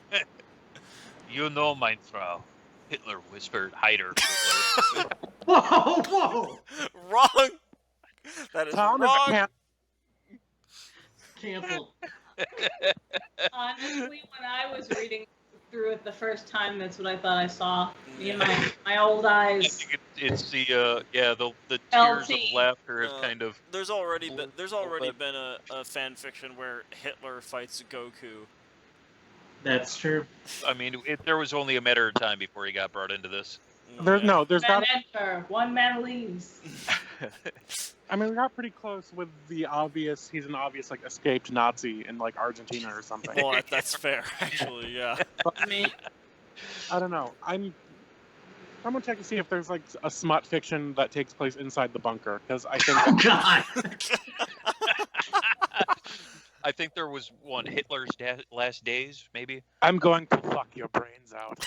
You know, mein Frau, Hitler whispered. Hyder. Whoa, whoa! Wrong. That is Tom is wrong. a cat. Canceled. Honestly, when I was reading through it the first time, that's what I thought I saw. In my old I eyes. think it's the tears LT. of laughter have kind of. There's already been a fan fiction where Hitler fights Goku. That's true. I mean, there was only a matter of time before he got brought into this. There's One got. man enter, one man leaves. I mean, we got pretty close with the obvious. He's an obvious like escaped Nazi in like Argentina or something. Well, that's fair, actually. Yeah. I mean, I don't know. I'm gonna check to see if there's like a smut fiction that takes place inside the bunker because I think. Oh God! I think there was one, Hitler's Last Days, maybe. I'm going to fuck your brains out.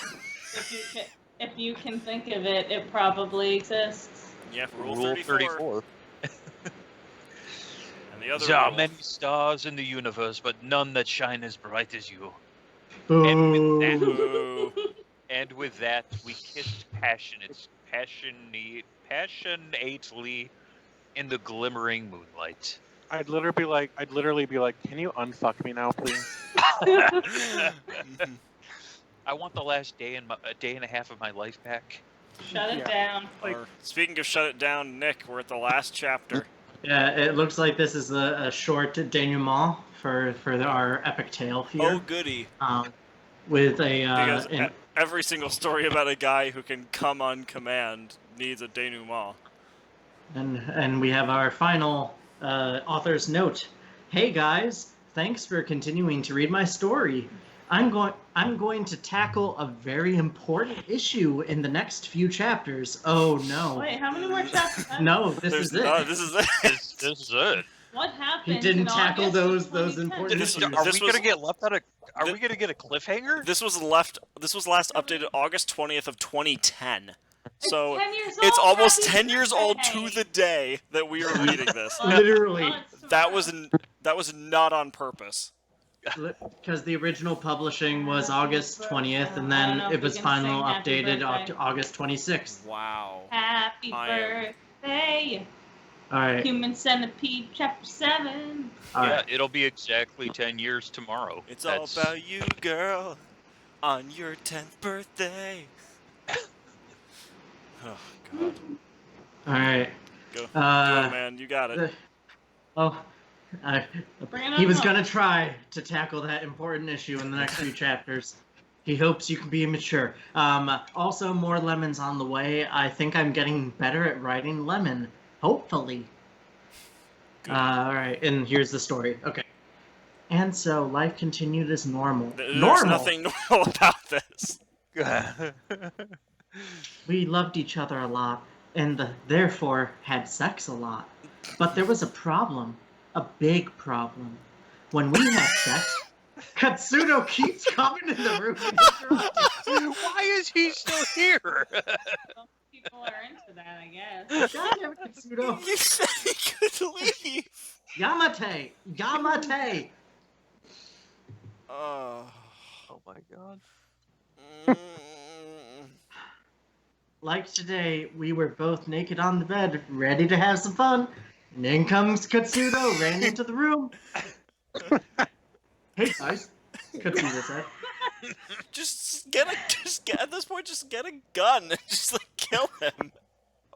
if you can think of it, it probably exists. Yeah, Rule Rule 34. And the other There are rule. many stars in the universe, but none that shine as bright as you. Boo. Ooh. And with that, we kissed passionately in the glimmering moonlight. I'd literally be like, can you unfuck me now, please? I want the last day and a day and a half of my life back. Shut it Yeah. down. Speaking of shut it down, Nick, we're at the last chapter. Yeah, it looks like this is a short denouement for our epic tale Oh, here. goody. With a Because every single story about a guy who can come on command needs a denouement. and we have our final author's note. Hey guys, thanks for continuing to read my story. I'm going to tackle a very important issue in the next few chapters. Oh no. Wait, how many more chapters? No, this is it. This is it. This is it. What happened? He didn't in tackle August of those 2010? important This- issues. Are this we was- gonna get left out of? Are Thi- we gonna get a cliffhanger? This was last updated August 20th of 2010. So 10 years it's old, almost happy 10 years old birthday. to the day that we are reading this. Literally. Oh, it's That tomorrow. was not on purpose. Because the original publishing was August 20th, and I don't then know if it we was can final sing happy updated birthday. August 26th. Wow. Happy I am- birthday, All right. Human Centipede, Chapter 7. All Yeah, right. it'll be exactly 10 years tomorrow. It's That's- all about you, girl, on your 10th birthday. Oh, God. All right. Go, Uh, man. You got it. Oh, Bring it he on was up. gonna try to tackle that important issue in the next few chapters. He hopes you can be mature. Also, more lemons on the way. I think I'm getting better at writing lemon. Hopefully. Good. All right, and here's the story. Okay. And so life continued as normal. There's Normal. nothing normal about this. We loved each other a lot, and therefore had sex a lot. But there was a problem, a big problem. When we had sex, Katsuno keeps coming in the room and interrupting. Why is he still here? Some people are into that, I guess. God damn it, Katsuno. You said he could leave. Yamate! Yamate! Oh. Oh my god. Mm. Like today, we were both naked on the bed, ready to have some fun. And in comes Katsuno, ran into the room. Hey guys, Katsuno said. Just get at this point. Just get a gun and just like kill him.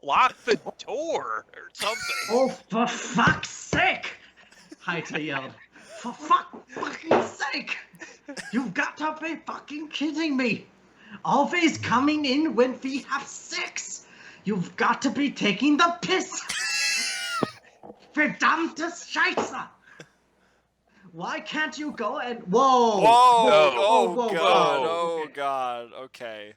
Lock the door or something. Oh, for fuck's sake! Haita yelled. For fucking sake! You've got to be fucking kidding me! Always coming in when we have sex! You've got to be taking the piss! Verdammte Scheiße! Why can't you go and... Whoa! Whoa! No. Oh Whoa, whoa, God! whoa. Oh Okay. God! Okay.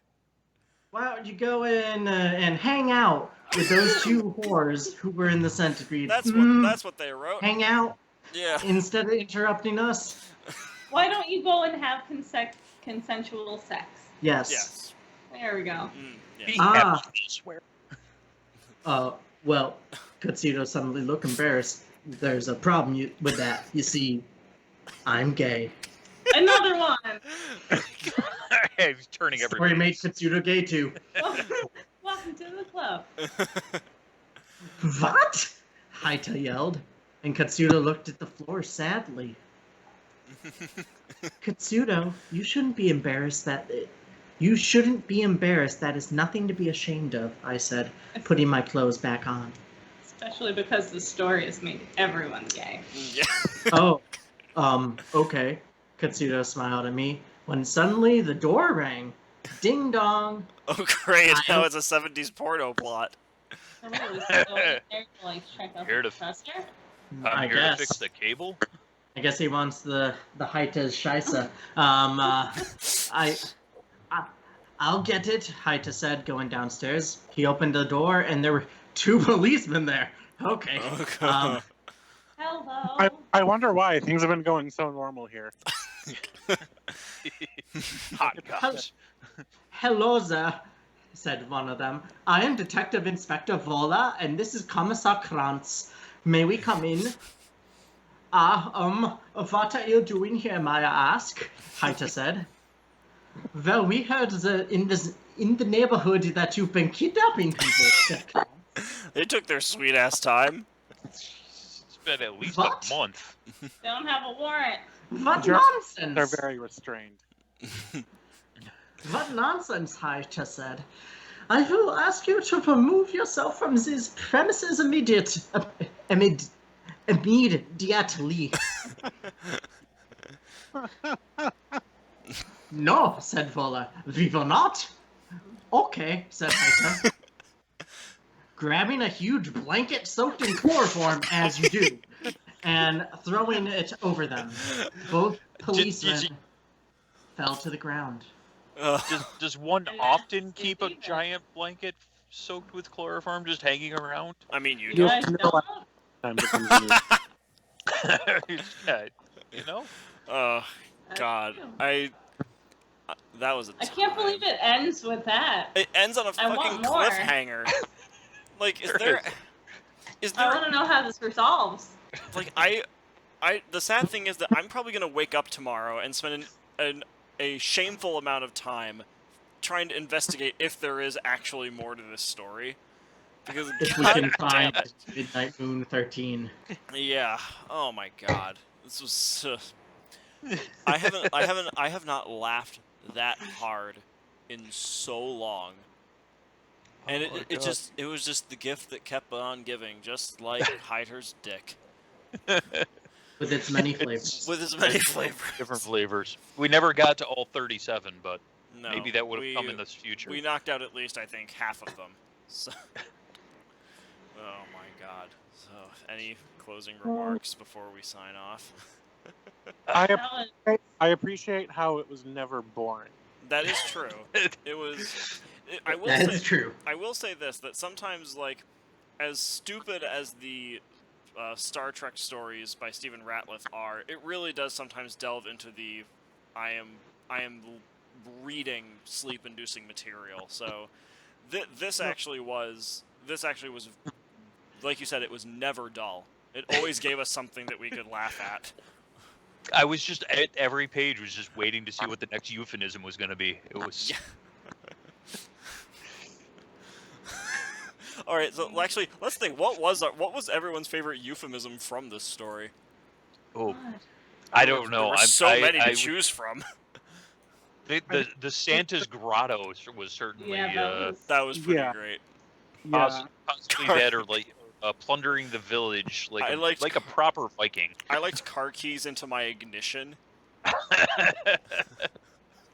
Why don't you go in and hang out with those two whores who were in the Centipede? That's what they wrote. Hang out Yeah. instead of interrupting us? Why don't you go and have consensual sex? Yes. Yes. There we go. Mm, yeah. Be Ah. happy, I swear. Well, Katsuno suddenly looked embarrassed. There's a problem with that. You see, I'm gay. Another one! He's turning Or he everybody. made Katsuno gay too. Welcome to the club. What? Haita yelled, and Katsuno looked at the floor sadly. Katsuno, you shouldn't be embarrassed that... You shouldn't be embarrassed. That is nothing to be ashamed of, I said, putting my clothes back on. Especially because the story has made everyone gay. Yeah. Oh, okay. Katsuno smiled at me when suddenly the door rang. Ding dong. Oh, great! I- Now it's a 70s porno plot. Or what, was he going in there to like check out Here the to- professor? I I'm here to guess. fix the cable. I guess he wants the Haita's Scheisse. I'll get it, Haita said, going downstairs. He opened the door, and there were 2 policemen there. Okay. Okay. Hello. I wonder why things have been going so normal here. Hot cops. Hello there, said one of them. I am Detective Inspector Vola, and this is Commissar Krantz. May we come in? What are you doing here, may I ask? Haita said. Well, we heard in the neighborhood that you've been kidnapping people, said Krantz. They took their sweet ass time. It's been at least What? a month. Don't have a warrant. What They're nonsense! very restrained. What nonsense, Haita said. I will ask you to remove yourself from these premises immediately. No, said Vola. We will not. Okay, said Haita. Grabbing a huge blanket soaked in chloroform, as you do, and throwing it over them. Both policemen fell to the ground. Does one often keep a giant blanket soaked with chloroform just hanging around? I mean, you You don't. guys don't? Time to continue. Yeah, you know? Oh, That's God. true. That was a I can't time. believe it ends with that. It ends on a I want fucking more. cliffhanger. Like, is There there... is. Is I there... want to know how this resolves. Like, the sad thing is that I'm probably gonna wake up tomorrow and spend a shameful amount of time trying to investigate if there is actually more to this story. Because If we God can damn find it. Midnight Moon 13. Yeah. Oh my God. This was. I have not laughed that hard in so long. And Oh my it God. was just the gift that kept on giving, just like Hyder's dick. With its many flavors. With as many It's flavors. Different flavors. We never got to all 37, but No, maybe that would have come in the future. We knocked out at least, I think, half of them. So. Oh my God. So, any closing remarks before we sign off? I appreciate how it was never boring. That is true. It was. I will That say. is true. I will say this: that sometimes, like, as stupid as the Star Trek stories by Stephen Ratliff are, it really does sometimes delve into the I am reading sleep-inducing material. So this actually was like you said, it was never dull. It always gave us something that we could laugh at. I was just at every page was just waiting to see what the next euphemism was going to be. It was Yeah. All right, so actually, let's think. What was everyone's favorite euphemism from this story? oh, I don't know. There were so many to choose from. The Santa's Grotto was certainly Yeah, That was pretty Yeah. great. Yeah. possibly that, or like plundering the village I liked like a proper Viking. I liked car keys into my ignition.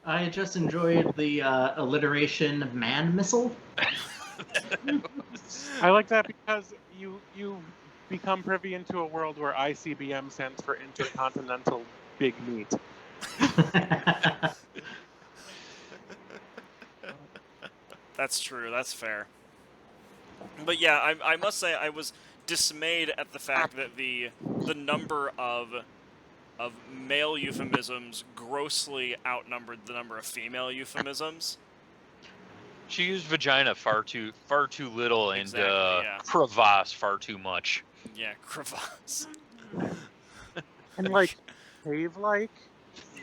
I just enjoyed the alliteration man missile. I like that because you become privy into a world where ICBM stands for Intercontinental Big Meat. That's true. That's fair. But yeah, I must say I was dismayed at the fact that the number of male euphemisms grossly outnumbered the number of female euphemisms. She used vagina far too little, and Exactly, yeah. crevasse far too much. Yeah, crevasse. And like cave-like,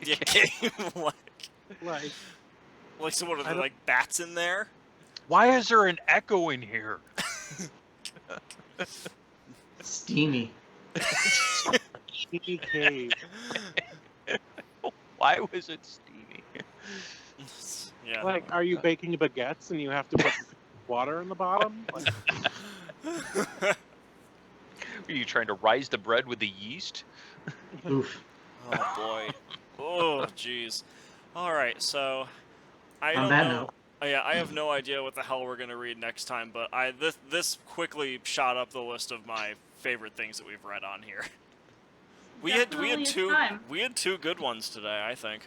Yeah, like so. What are there, like bats in there? Why is there an echo in here? Steamy. steamy cave. Why was it steamy? Yeah. Like, are you baking baguettes and you have to put water in the bottom? Like, Are you trying to rise the bread with the yeast? Oof. Oh boy. Oh jeez. All right. So I On don't that know. note. Yeah, I have no idea what the hell we're gonna read next time, but this quickly shot up the list of my favorite things that we've read on here. We had Definitely a two time. good ones today, I think.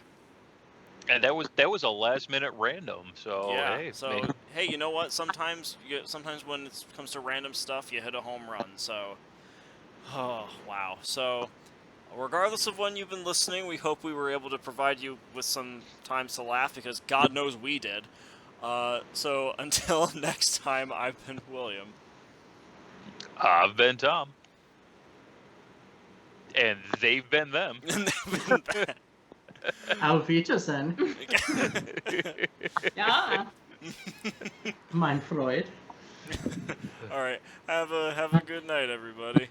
And that was a last minute random. So Yeah. hey, So hey, you know what? Sometimes when it comes to random stuff, you hit a home run. So, oh wow. So, regardless of when you've been listening, we hope we were able to provide you with some times to laugh because God knows we did. So until next time, I've been William. I've been Tom, and they've been them. And they've been bad. Auf Wiedersehen, Yeah. mein Freud. All right. Have a good night, everybody.